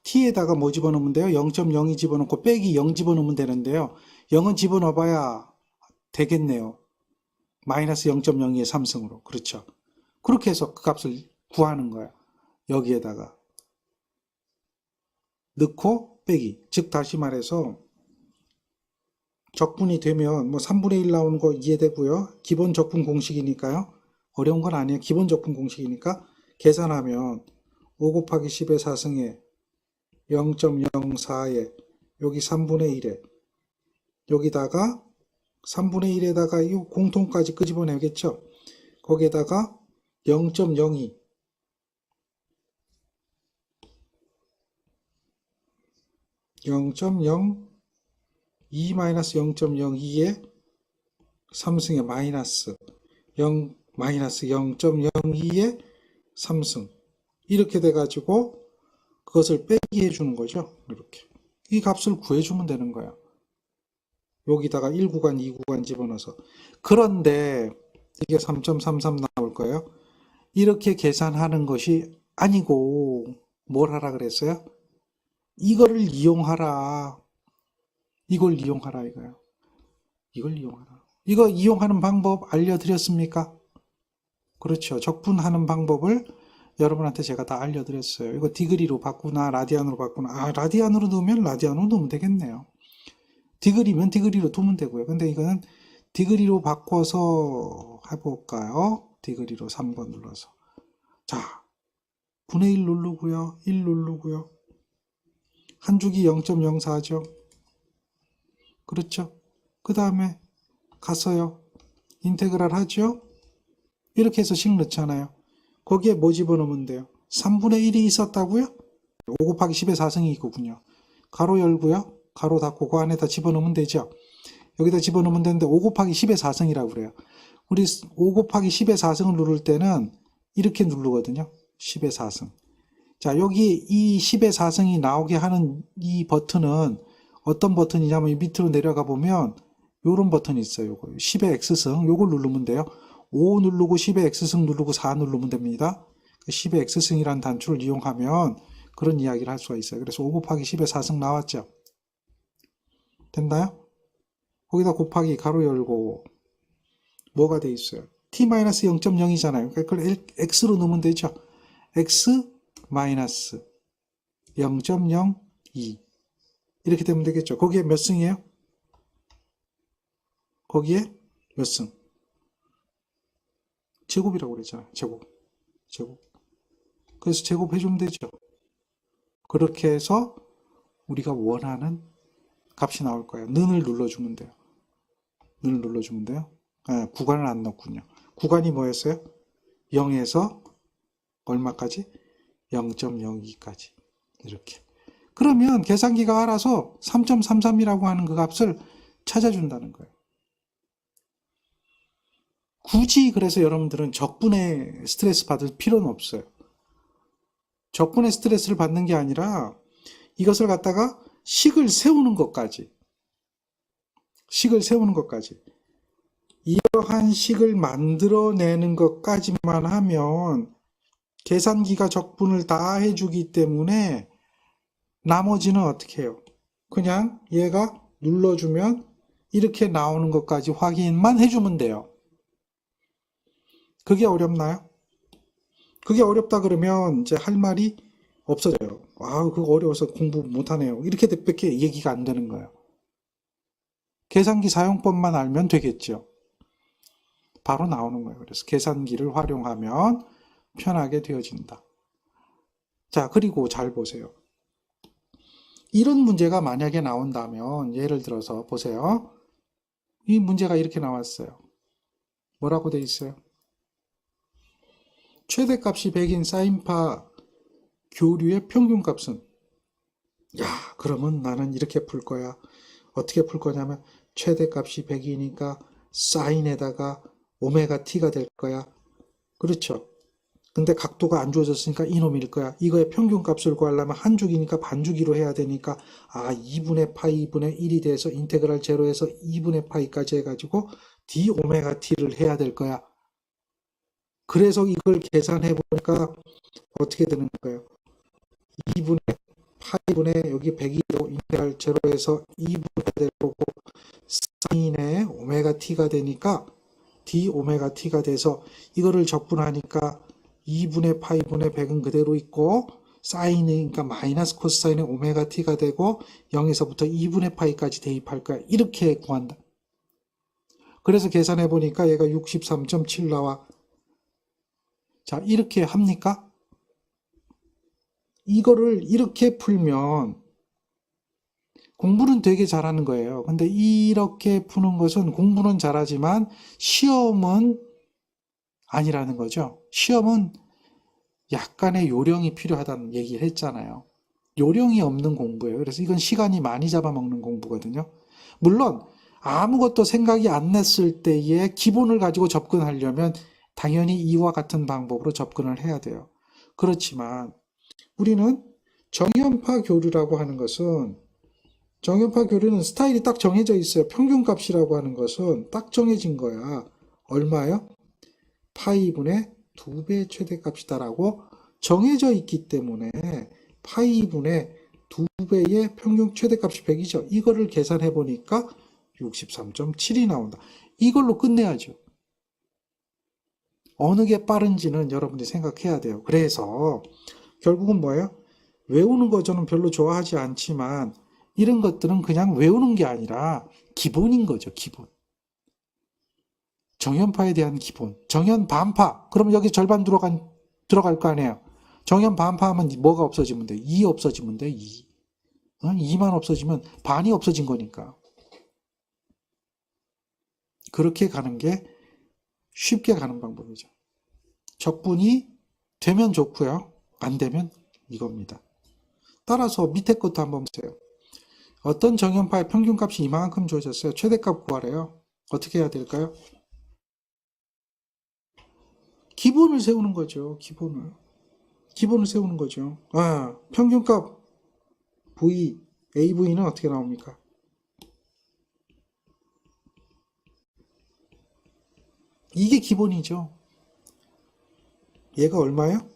t에다가 뭐 집어넣으면 돼요? 0.02 집어넣고 빼기 0 집어넣으면 되는데요. 0은 집어넣어봐야 되겠네요. 마이너스 0.02의 3승으로. 그렇죠. 그렇게 해서 그 값을 구하는 거야. 여기에다가 넣고 빼기. 즉 다시 말해서 적분이 되면 뭐 3분의 1 나오는 거 이해되고요. 기본 적분 공식이니까요. 어려운 건 아니에요. 기본 적분 공식이니까 계산하면 5 곱하기 10의 4승에 0.04에 여기 3분의 1에 여기다가 3분의 1에다가 이 공통까지 끄집어내겠죠. 거기에다가 0.02 0.02-0.02의 3승의 마이너스 0.02의 3승 이렇게 돼가지고 그것을 빼기 해주는 거죠. 이렇게 이 값을 구해주면 되는 거예요. 여기다가 1구간, 2구간 집어넣어서. 그런데 이게 3.33 나올 거예요. 이렇게 계산하는 것이 아니고 뭘 하라 그랬어요? 이거를 이용하라. 이걸 이용하라 이거예요. 이걸 이용하라. 이거 이용하는 방법 알려드렸습니까? 그렇죠. 적분하는 방법을 여러분한테 제가 다 알려드렸어요. 이거 디그리로 바꾸나 라디안으로 바꾸나. 아, 라디안으로 넣으면 라디안으로 넣으면 되겠네요. 디그리면 디그리로 두면 되고요. 근데 이거는 디그리로 바꿔서 해볼까요? 디그리로 3번 눌러서. 자, 분의 1 누르고요. 1 누르고요. 한 주기 0.04죠. 그렇죠. 그 다음에 갔어요. 인테그랄 하죠. 이렇게 해서 식 넣잖아요. 거기에 뭐 집어넣으면 돼요? 3분의 1이 있었다고요? 5 곱하기 10의 4승이 있거든요. 가로 열고요. 가로 닫고 그 안에다 집어넣으면 되죠. 여기다 집어넣으면 되는데 5 곱하기 10의 4승이라고 그래요. 우리 5 곱하기 10의 4승을 누를 때는 이렇게 누르거든요. 10의 4승. 자, 여기 이 10의 4승이 나오게 하는 이 버튼은 어떤 버튼이냐면 이 밑으로 내려가 보면 요런 버튼이 있어요. 요거 10의 X승 요걸 누르면 돼요. 5 누르고 10의 X승 누르고 4 누르면 됩니다. 10의 X승이라는 단추를 이용하면 그런 이야기를 할 수가 있어요. 그래서 5 곱하기 10의 4승 나왔죠. 됐나요? 거기다 곱하기 가로 열고 뭐가 돼 있어요? t-0.0이잖아요. 그러니까 그걸 x로 넣으면 되죠. x 0.02 이렇게 되면 되겠죠. 거기에 몇 승이에요? 거기에 몇 승? 제곱이라고 그랬잖아요. 제곱. 그래서 제곱해주면 되죠. 그렇게 해서 우리가 원하는 값이 나올 거예요. 는을 눌러주면 돼요. 는을 눌러주면 돼요. 네, 구간을 안 넣었군요. 구간이 뭐였어요? 0에서 얼마까지? 0.02까지. 이렇게. 그러면 계산기가 알아서 3.33이라고 하는 그 값을 찾아준다는 거예요. 굳이 그래서 여러분들은 적분의 스트레스 받을 필요는 없어요. 적분의 스트레스를 받는 게 아니라 이것을 갖다가 식을 세우는 것까지 이러한 식을 만들어내는 것까지만 하면 계산기가 적분을 다 해주기 때문에 나머지는 어떻게 해요? 그냥 얘가 눌러주면 이렇게 나오는 것까지 확인만 해주면 돼요. 그게 어렵나요? 그게 어렵다 그러면 이제 할 말이 없어져요. 아, 그거 어려워서 공부 못하네요. 이렇게 밖에 얘기가 안 되는 거예요. 계산기 사용법만 알면 되겠죠. 바로 나오는 거예요. 그래서 계산기를 활용하면 편하게 되어진다. 자, 그리고 잘 보세요. 이런 문제가 만약에 나온다면 예를 들어서 보세요. 이 문제가 이렇게 나왔어요. 뭐라고 돼 있어요? 최대값이 100인 사인파 교류의 평균값은 야, 그러면 나는 이렇게 풀 거야. 어떻게 풀 거냐면 최대값이 100이니까 사인에다가 오메가 t가 될 거야. 그렇죠? 근데 각도가 안 주어졌으니까 이놈일 거야. 이거의 평균값을 구하려면 한 주기니까 반주기로 해야 되니까 2분의 파이 2분의 1이 돼서 인테그랄 제로에서 2분의 파이까지 해가지고 d 오메가 t를 해야 될 거야. 그래서 이걸 계산해 보니까 어떻게 되는 거예요? 2분의 파이분의 여기 100이고 인테그랄 제로에서 2분의 될 거고 사인의 오메가 t가 되니까 d 오메가 t가 돼서 이거를 적분하니까 2분의 파이분의 100은 그대로 있고 사인이 그러니까 마이너스 코사인의 오메가 t가 되고 0에서부터 2분의 파이까지 대입할 거야. 이렇게 구한다. 그래서 계산해 보니까 얘가 63.7 나와. 자, 이렇게 합니까? 이거를 이렇게 풀면 공부는 되게 잘하는 거예요. 근데 이렇게 푸는 것은 공부는 잘하지만 시험은 아니라는 거죠. 시험은 약간의 요령이 필요하다는 얘기를 했잖아요. 요령이 없는 공부예요. 그래서 이건 시간이 많이 잡아먹는 공부거든요. 물론 아무것도 생각이 안 났을 때의 기본을 가지고 접근하려면 당연히 이와 같은 방법으로 접근을 해야 돼요. 그렇지만 우리는 정연파 교류라고 하는 것은, 정연파 교류는 스타일이 딱 정해져 있어요. 평균값이라고 하는 것은 딱 정해진 거야. 얼마요? 파이분의 2배 최대값이다라고 정해져 있기 때문에 파이분의 2배의 평균 최대값이 100이죠. 이거를 계산해 보니까 63.7이 나온다. 이걸로 끝내야죠. 어느 게 빠른지는 여러분들이 생각해야 돼요. 그래서 결국은 뭐예요? 외우는 거 저는 별로 좋아하지 않지만 이런 것들은 그냥 외우는 게 아니라 기본인 거죠. 기본. 정연파에 대한 기본. 정연 반파. 그러면 여기 절반 들어갈 거 아니에요. 정연 반파하면 뭐가 없어지면 돼? 2 없어지면 돼. 2. 2만 없어지면 반이 없어진 거니까. 그렇게 가는 게 쉽게 가는 방법이죠. 적분이 되면 좋고요. 안 되면 이겁니다. 따라서 밑에 것도 한번 보세요. 어떤 정연파의 평균값이 이만큼 주어졌어요. 최대값 구하래요. 어떻게 해야 될까요? 기본을 세우는 거죠. 기본을 세우는 거죠. 평균값 V, AV는 어떻게 나옵니까? 이게 기본이죠. 얘가 얼마예요?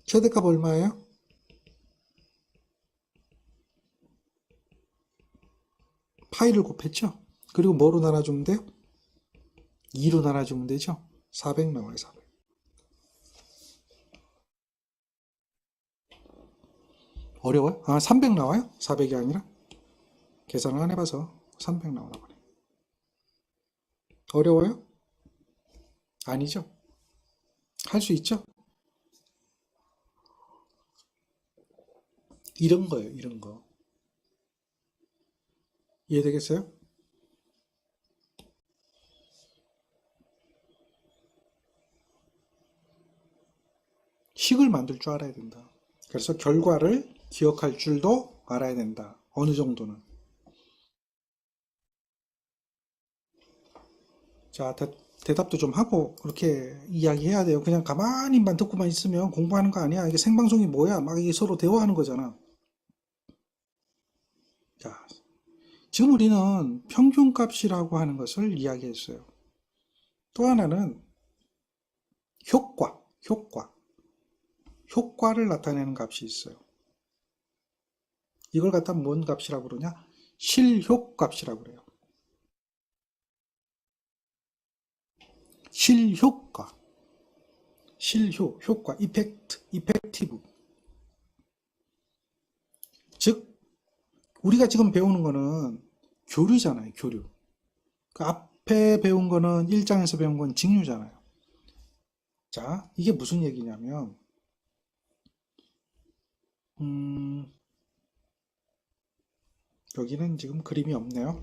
최대값 얼마예요? 파이를 곱했죠. 그리고 뭐로 나눠주면 돼요? 2로 나눠주면 되죠. 400 나와요. 400. 어려워요? 300 나와요? 400이 아니라? 계산을 안 해봐서 300 나오나 보네. 어려워요? 아니죠. 할 수 있죠. 이런 거예요. 이런 거. 이해되겠어요? 식을 만들 줄 알아야 된다. 그래서 결과를 기억할 줄도 알아야 된다. 어느 정도는. 자, 대답도 좀 하고 그렇게 이야기해야 돼요. 그냥 가만히만 듣고만 있으면 공부하는 거 아니야. 이게 생방송이 뭐야? 막 이게 서로 대화하는 거잖아. 자, 지금 우리는 평균값이라고 하는 것을 이야기했어요. 또 하나는 효과를 나타내는 값이 있어요. 이걸 갖다 뭔 값이라고 그러냐? 실효값이라고 그래요. 효과, 이펙티브. 즉, 우리가 지금 배우는 거는 교류잖아요, 교류. 그 앞에 배운 거는 1장에서 배운 건 직류잖아요. 자, 이게 무슨 얘기냐면, 여기는 지금 그림이 없네요.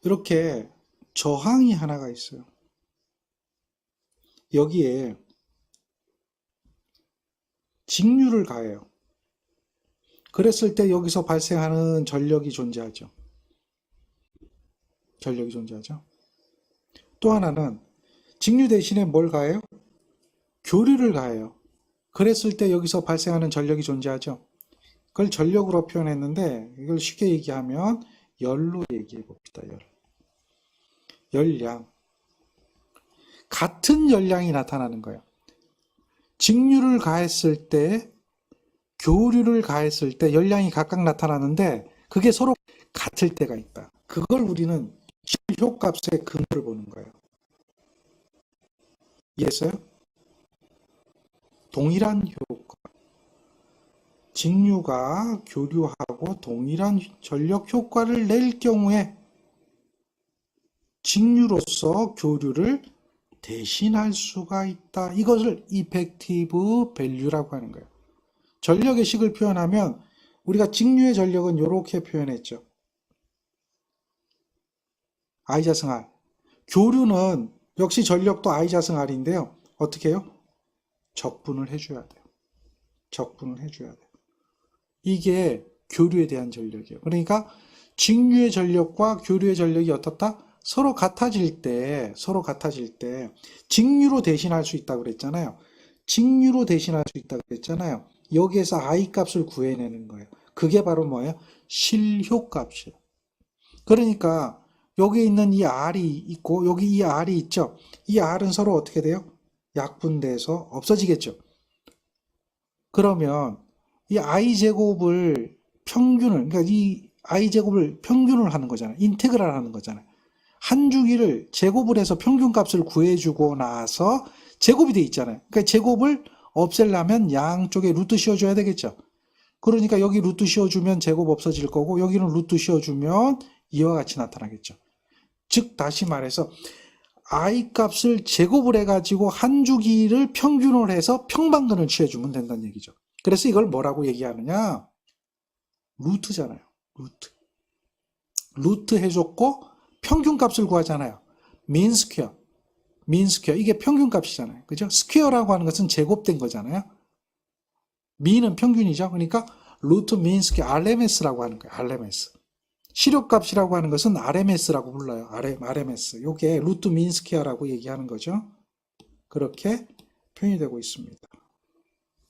이렇게 저항이 하나가 있어요. 여기에 직류를 가해요. 그랬을 때 여기서 발생하는 전력이 존재하죠. 또 하나는 직류 대신에 뭘 가해요? 교류를 가해요. 그랬을 때 여기서 발생하는 전력이 존재하죠. 그걸 전력으로 표현했는데 이걸 쉽게 얘기하면 열로 얘기해 봅시다. 열량. 같은 열량이 나타나는 거예요. 직류를 가했을 때, 교류를 가했을 때 열량이 각각 나타나는데 그게 서로 같을 때가 있다. 그걸 우리는 실효값의 근거를 보는 거예요. 이해했어요? 동일한 효과. 직류가 교류하고 동일한 전력 효과를 낼 경우에 직류로서 교류를 대신할 수가 있다. 이것을 이펙티브 밸류라고 하는 거예요. 전력의 식을 표현하면 우리가 직류의 전력은 이렇게 표현했죠. I 자승 R. 교류는 역시 전력도 I 자승 R인데요. 어떻게 해요? 적분을 해줘야 돼요. 적분을 해줘야 돼요. 이게 교류에 대한 전력이에요. 그러니까 직류의 전력과 교류의 전력이 어떻다? 서로 같아질 때 직류로 대신할 수 있다고 그랬잖아요. 직류로 대신할 수 있다고 그랬잖아요. 여기에서 I 값을 구해내는 거예요. 그게 바로 뭐예요? 실효값이에요. 그러니까 여기 있는 이 R이 있고 여기 이 R이 있죠. 이 R은 서로 어떻게 돼요? 약분돼서 없어지겠죠. 그러면 이 i제곱을 그러니까 이 i제곱을 평균을 하는 거잖아요. 인테그랄 하는 거잖아요. 한 주기를 제곱을 해서 평균값을 구해주고 나서 제곱이 돼 있잖아요. 그러니까 제곱을 없애려면 양쪽에 루트 씌워줘야 되겠죠. 그러니까 여기 루트 씌워주면 제곱 없어질 거고 여기는 루트 씌워주면 이와 같이 나타나겠죠. 즉 다시 말해서 I 값을 제곱을 해가지고 한 주기를 평균을 해서 평방근을 취해주면 된다는 얘기죠. 그래서 이걸 뭐라고 얘기하느냐? 루트잖아요. 루트 해줬고 평균값을 구하잖아요. 민 스퀘어. 이게 평균값이잖아요. 그죠? 스퀘어라고 하는 것은 제곱된 거잖아요. 민은 평균이죠. 그러니까 루트 민 스퀘어 RMS라고 하는 거예요. RMS. 실효값이라고 하는 것은 RMS라고 불러요. RMS. 요게 루트 민 스퀘어라고 얘기하는 거죠. 그렇게 표현이 되고 있습니다.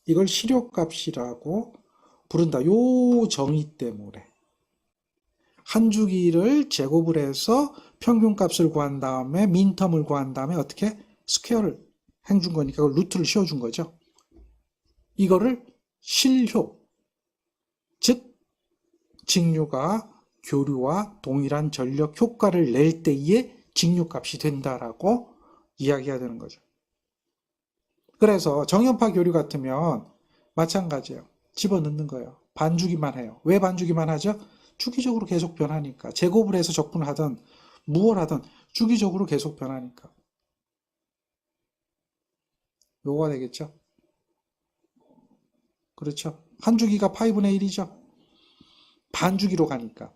이걸 실효값이라고 부른다. 요 정의 때문에 한 주기를 제곱을 해서 평균값을 구한 다음에 민텀을 구한 다음에 어떻게 스퀘어를 해준 거니까 루트를 씌워준 거죠. 이거를 실효, 즉 직류가 교류와 동일한 전력 효과를 낼 때의 직류값이 된다라고 이야기해야 되는 거죠. 그래서 정연파 교류 같으면 마찬가지예요. 집어넣는 거예요. 반주기만 해요. 왜 반주기만 하죠? 주기적으로 계속 변하니까. 제곱을 해서 적분을 하든 무엇을 하든 주기적으로 계속 변하니까. 요거가 되겠죠? 그렇죠? 한 주기가 5분의 1이죠? 반주기로 가니까.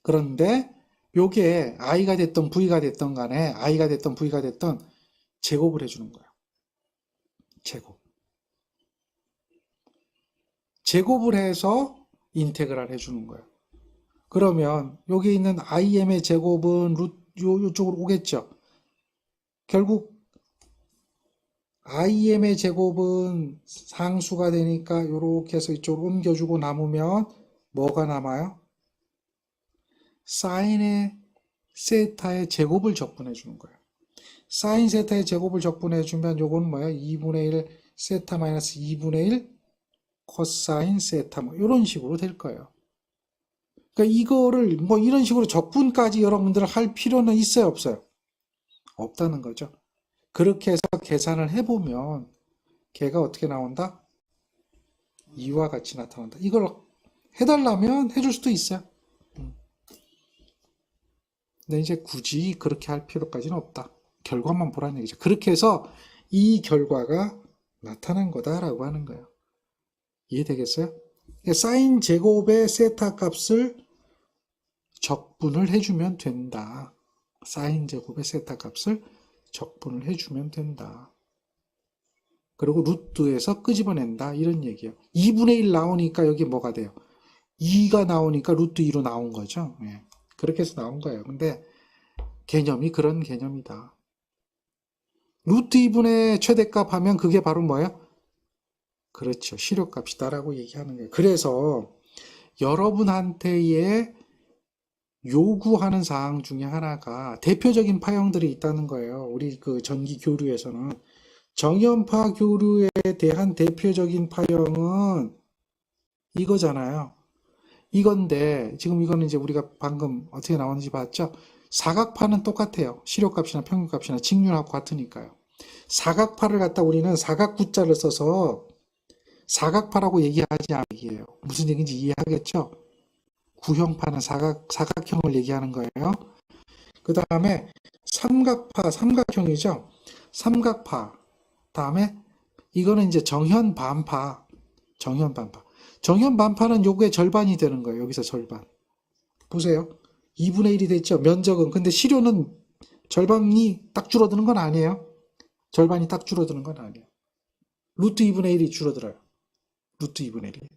그런데 요게 i가 됐던 v가 됐던 간에 i가 됐던 v가 됐던 제곱을 해주는 거예요. 제곱을 해서 인테그랄 해주는 거예요. 그러면 여기 있는 im의 제곱은 요쪽으로 오겠죠. 결국 im의 제곱은 상수가 되니까 이렇게 해서 이쪽으로 옮겨주고 남으면 뭐가 남아요? 사인의 세타의 제곱을 적분해 주는 거예요. 사인 세타의 제곱을 적분해 주면 요건 뭐야? 2분의 1 세타 마이너스 2분의 1 코사인 세타 뭐 이런 식으로 될 거예요. 그러니까 이거를 뭐 이런 식으로 적분까지 여러분들 할 필요는 있어요, 없어요? 없다는 거죠. 그렇게 해서 계산을 해보면 걔가 어떻게 나온다? 이와 같이 나타난다. 이걸 해달라면 해줄 수도 있어요. 근데 이제 굳이 그렇게 할 필요까지는 없다. 결과만 보라는 얘기죠. 그렇게 해서 이 결과가 나타난 거다라고 하는 거예요. 이해되겠어요? 사인 제곱의 세타 값을 적분을 해주면 된다. 사인 제곱의 세타 값을 적분을 해주면 된다. 그리고 루트에서 끄집어낸다. 이런 얘기예요. 2분의 1 나오니까 여기 뭐가 돼요? 2가 나오니까 루트 2로 나온 거죠. 예. 그렇게 해서 나온 거예요. 근데 개념이 그런 개념이다. 루트 2분의 최대값 하면 그게 바로 뭐예요? 그렇죠. 실효값이다라고 얘기하는 거예요. 그래서 여러분한테의 요구하는 사항 중에 하나가 대표적인 파형들이 있다는 거예요. 우리 그 전기 교류에서는. 정연파 교류에 대한 대표적인 파형은 이거잖아요. 이건데 지금 이거는 이제 우리가 방금 어떻게 나오는지 봤죠? 사각파는 똑같아요. 실효값이나 평균값이나 직률하고 같으니까요. 사각파를 갖다 우리는 사각구자를 써서 사각파라고 얘기하지 않는 얘기예요. 무슨 얘기인지 이해하겠죠? 구형파는 사각형을 얘기하는 거예요. 그 다음에 삼각파, 삼각형이죠? 삼각파. 다음에 이거는 이제 정현반파. 정현반파는 요게 절반이 되는 거예요. 여기서 절반. 보세요. 2분의 1이 됐죠. 면적은. 근데 실효는 절반이 딱 줄어드는 건 아니에요. 절반이 딱 줄어드는 건 아니에요. 루트 2분의 1이 줄어들어요. 루트 2분의 1.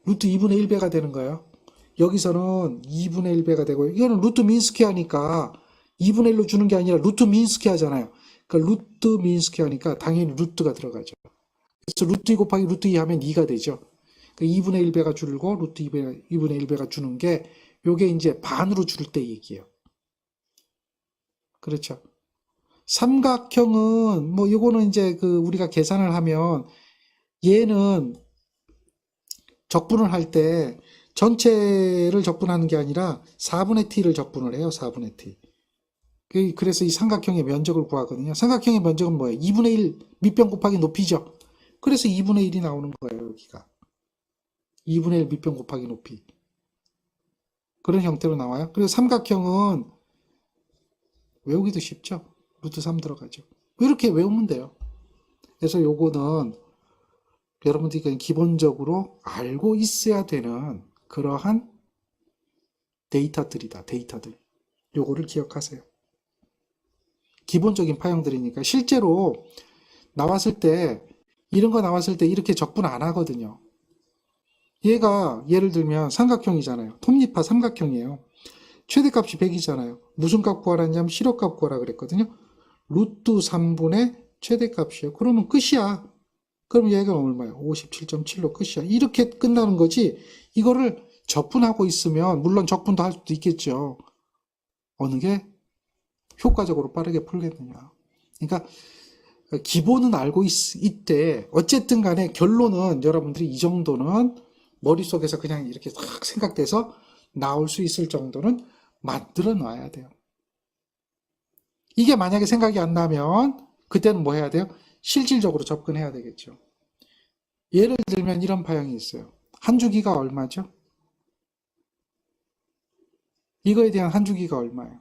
루트 2분의 1배가 되는 거예요. 여기서는 2분의 1배가 되고, 이거는 루트 민스퀘 하니까 2분의 1로 주는 게 아니라 루트 민스퀘 하잖아요. 그러니까 루트 민스퀘 하니까 당연히 루트가 들어가죠. 그래서 루트 2 곱하기 루트 2 하면 2가 되죠. 그러니까 2분의 1배가 줄고 루트 2분의 1배가 주는 게 요게 이제 반으로 줄 때 얘기예요. 그렇죠. 삼각형은 뭐 요거는 이제 그 우리가 계산을 하면 얘는 적분을 할 때 전체를 적분하는 게 아니라 4분의 t를 적분을 해요. 4분의 t. 그래서 이 삼각형의 면적을 구하거든요. 삼각형의 면적은 뭐예요? 2분의 1 밑변 곱하기 높이죠. 그래서 2분의 1이 나오는 거예요. 여기가 2분의 1 밑변 곱하기 높이. 그런 형태로 나와요. 그리고 삼각형은 외우기도 쉽죠. 루트 3 들어가죠. 이렇게 외우면 돼요. 그래서 요거는 여러분들이 그냥 기본적으로 알고 있어야 되는 그러한 데이터들이다. 데이터들. 요거를 기억하세요. 기본적인 파형들이니까 실제로 나왔을 때 이런 거 나왔을 때 이렇게 적분 안 하거든요. 얘가 예를 들면 삼각형이잖아요. 톱니파 삼각형이에요. 최대값이 100이잖아요. 무슨 값 구하라냐면 실효값 구하라 그랬거든요. 루트 3분의 최대값이요. 그러면 끝이야. 그럼 얘가 얼마야? 57.7로 끝이야. 이렇게 끝나는 거지. 이거를 적분하고 있으면 물론 적분도 할 수도 있겠죠. 어느 게 효과적으로 빠르게 풀겠느냐. 그러니까 기본은 알고 있대. 어쨌든 간에 결론은 여러분들이 이 정도는 머릿속에서 그냥 이렇게 딱 생각돼서 나올 수 있을 정도는 만들어 놔야 돼요. 이게 만약에 생각이 안 나면 그때는 뭐 해야 돼요? 실질적으로 접근해야 되겠죠. 예를 들면 이런 파형이 있어요. 한 주기가 얼마죠? 이거에 대한 한 주기가 얼마예요?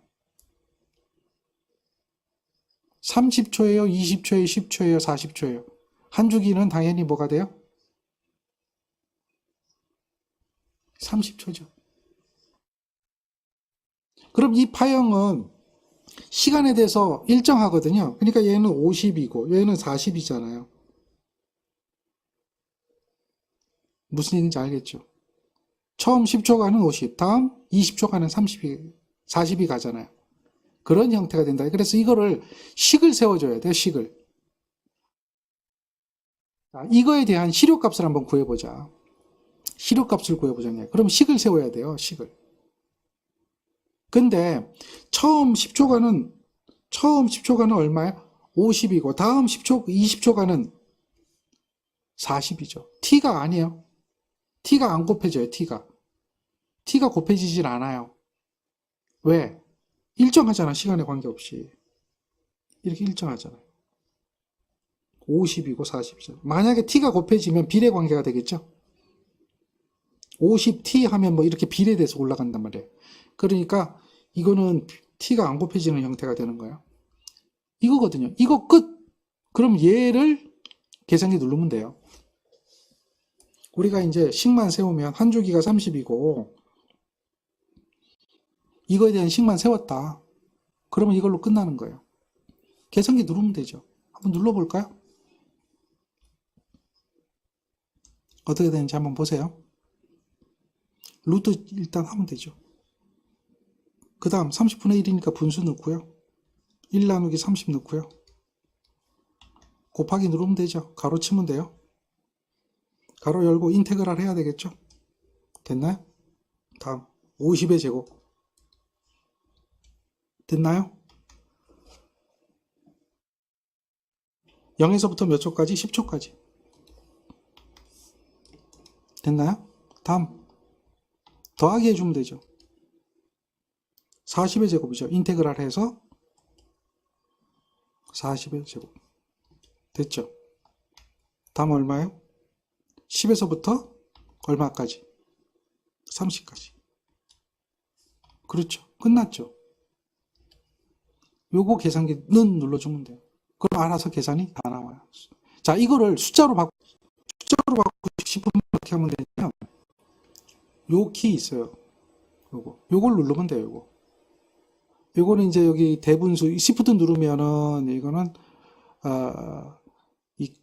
30초예요? 20초예요? 10초예요? 40초예요? 한 주기는 당연히 뭐가 돼요? 30초죠. 그럼 이 파형은 시간에 대해서 일정하거든요. 그러니까 얘는 50이고 얘는 40이잖아요. 무슨 얘기인지 알겠죠? 처음 10초간은 50, 다음 20초간은 40이 가잖아요. 그런 형태가 된다. 그래서 이거를 식을 세워줘야 돼요. 식을. 자, 이거에 대한 실효값을 한번 구해보자. 실효값을 구해보자냐. 그럼 식을 세워야 돼요. 식을. 근데 처음 10초간은 얼마야? 50이고 다음 10초, 20초간은 40이죠. t가 아니에요. t가 안 곱해져요. t가 곱해지질 않아요. 왜? 일정하잖아. 시간에 관계없이. 이렇게 일정하잖아요. 50이고 40이죠. 만약에 t가 곱해지면 비례 관계가 되겠죠. 50t 하면 뭐 이렇게 비례돼서 올라간단 말이에요. 그러니까 이거는 t가 안 곱해지는 형태가 되는 거예요. 이거거든요. 이거 끝! 그럼 얘를 계산기 누르면 돼요. 우리가 이제 식만 세우면 한 주기가 30이고 이거에 대한 식만 세웠다. 그러면 이걸로 끝나는 거예요. 계산기 누르면 되죠. 한번 눌러볼까요? 어떻게 되는지 한번 보세요. 루트 일단 하면 되죠. 그 다음 30분의 1이니까 분수 넣고요. 1 나누기 30 넣고요. 곱하기 누르면 되죠. 가로 치면 돼요. 가로 열고 인테그랄 해야 되겠죠. 됐나요? 다음 50의 제곱 됐나요? 0에서부터 몇 초까지? 10초까지 됐나요? 다음 더하기 해주면 되죠. 40의 제곱이죠. 인테그랄 해서 40의 제곱 됐죠. 다음 얼마요? 10에서부터 얼마까지? 30까지. 그렇죠. 끝났죠. 요거 계산기는 눌러주면 돼요. 그럼 알아서 계산이 다 나와요. 자, 이거를 숫자로 바꾸고 싶으면 어떻게 하면 되냐면 요 키 있어요. 요걸 누르면 돼요. 요거는 이제 여기 대분수 시프트 누르면은 이거는 이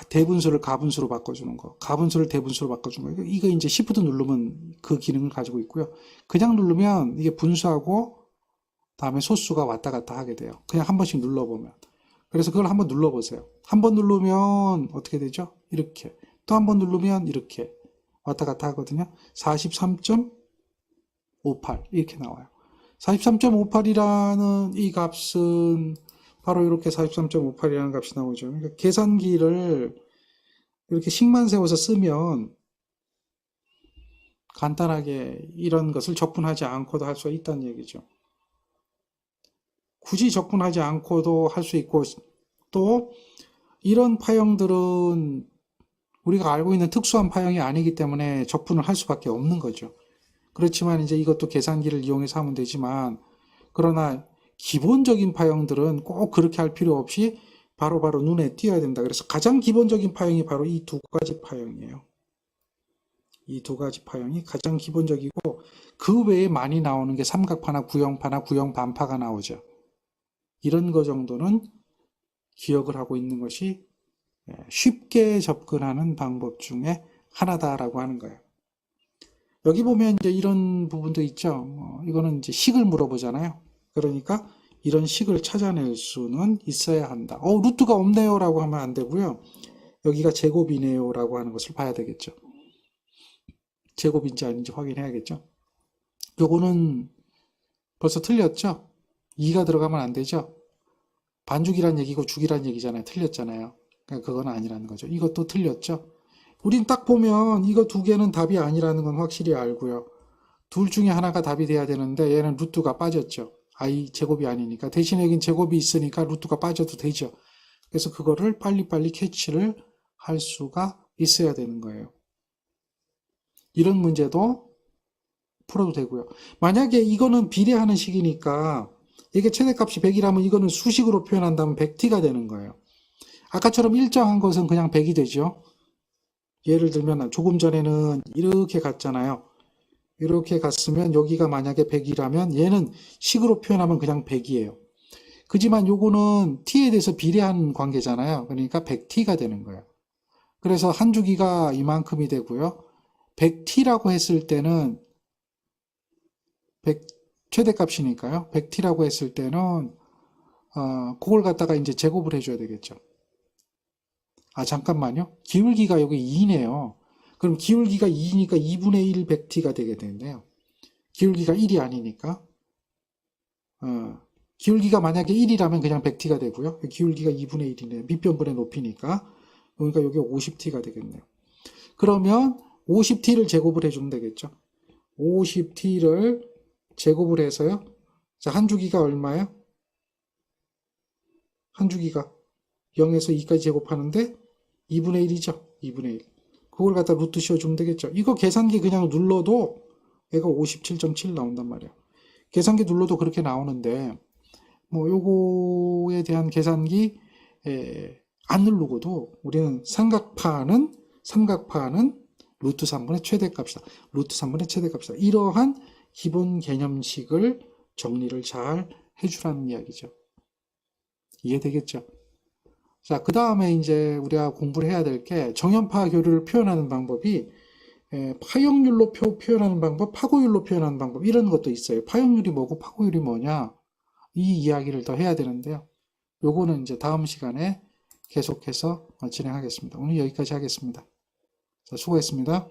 대분수를 가분수로 바꿔주는 거, 가분수를 대분수로 바꿔주는 거. 이거 이제 Shift 누르면 그 기능을 가지고 있고요. 그냥 누르면 이게 분수하고 다음에 소수가 왔다 갔다 하게 돼요. 그냥 한 번씩 눌러보면. 그래서 그걸 한번 눌러보세요. 한 번 누르면 어떻게 되죠? 이렇게. 또 한 번 누르면 이렇게 왔다 갔다 하거든요. 43.58 이렇게 나와요. 43.58이라는 이 값은 바로 이렇게 43.58이라는 값이 나오죠. 그러니까 계산기를 이렇게 식만 세워서 쓰면 간단하게 이런 것을 적분하지 않고도 할 수 있다는 얘기죠. 굳이 적분하지 않고도 할 수 있고, 또 이런 파형들은 우리가 알고 있는 특수한 파형이 아니기 때문에 적분을 할 수밖에 없는 거죠. 그렇지만 이제 이것도 계산기를 이용해서 하면 되지만, 그러나 기본적인 파형들은 꼭 그렇게 할 필요 없이 바로바로 눈에 띄어야 된다. 그래서 가장 기본적인 파형이 바로 이 두 가지 파형이에요. 이 두 가지 파형이 가장 기본적이고, 그 외에 많이 나오는 게 삼각파나 구형파나 구형반파가 나오죠. 이런 거 정도는 기억을 하고 있는 것이 쉽게 접근하는 방법 중에 하나다라고 하는 거예요. 여기 보면 이제 이런 부분도 있죠. 이거는 이제 식을 물어보잖아요. 그러니까 이런 식을 찾아낼 수는 있어야 한다. 루트가 없네요 라고 하면 안 되고요. 여기가 제곱이네요 라고 하는 것을 봐야 되겠죠. 제곱인지 아닌지 확인해야겠죠. 요거는 벌써 틀렸죠? 2가 들어가면 안 되죠? 반죽이란 얘기고 죽이란 얘기잖아요. 틀렸잖아요. 그러니까 그건 아니라는 거죠. 이것도 틀렸죠? 우린 딱 보면 이거 두 개는 답이 아니라는 건 확실히 알고요. 둘 중에 하나가 답이 돼야 되는데 얘는 루트가 빠졌죠. i 제곱이 아니니까. 대신에 여긴 제곱이 있으니까 루트가 빠져도 되죠. 그래서 그거를 빨리빨리 캐치를 할 수가 있어야 되는 거예요. 이런 문제도 풀어도 되고요. 만약에 이거는 비례하는 식이니까 이게 최대값이 100이라면 이거는 수식으로 표현한다면 100t가 되는 거예요. 아까처럼 일정한 것은 그냥 100이 되죠. 예를 들면 조금 전에는 이렇게 갔잖아요. 이렇게 갔으면 여기가 만약에 100이라면 얘는 식으로 표현하면 그냥 100이에요. 그지만 요거는 t에 대해서 비례한 관계잖아요. 그러니까 100t가 되는 거예요. 그래서 한 주기가 이만큼이 되고요. 100t라고 했을 때는 100 최대값이니까요. 100t라고 했을 때는 그걸 갖다가 이제 제곱을 해줘야 되겠죠. 잠깐만요. 기울기가 여기 2네요. 그럼 기울기가 2니까 2분의 1 100t가 되게 되는데요. 기울기가 1이 아니니까. 기울기가 만약에 1이라면 그냥 100t가 되고요. 기울기가 2분의 1이네요. 밑변분의 높이니까. 그러니까 여기 50t가 되겠네요. 그러면 50t를 제곱을 해주면 되겠죠. 50t를 제곱을 해서요. 자, 한 주기가 얼마예요? 한 주기가 0에서 2까지 제곱하는데 2분의 1이죠. 2분의 1. 그걸 갖다 루트 씌워주면 되겠죠. 이거 계산기 그냥 눌러도 얘가 57.7 나온단 말이에요. 계산기 눌러도 그렇게 나오는데 뭐 요거에 대한 계산기 안 누르고도 우리는 삼각파는 루트 3분의 최대값이다. 루트 3분의 최대값이다. 이러한 기본 개념식을 정리를 잘 해주라는 이야기죠. 이해되겠죠? 자, 그 다음에 이제 우리가 공부를 해야 될 게 정연파 교류를 표현하는 방법이 파형률로 표현하는 방법, 파고율로 표현하는 방법 이런 것도 있어요. 파형률이 뭐고 파고율이 뭐냐 이 이야기를 더 해야 되는데요. 요거는 이제 다음 시간에 계속해서 진행하겠습니다. 오늘 여기까지 하겠습니다. 자, 수고했습니다.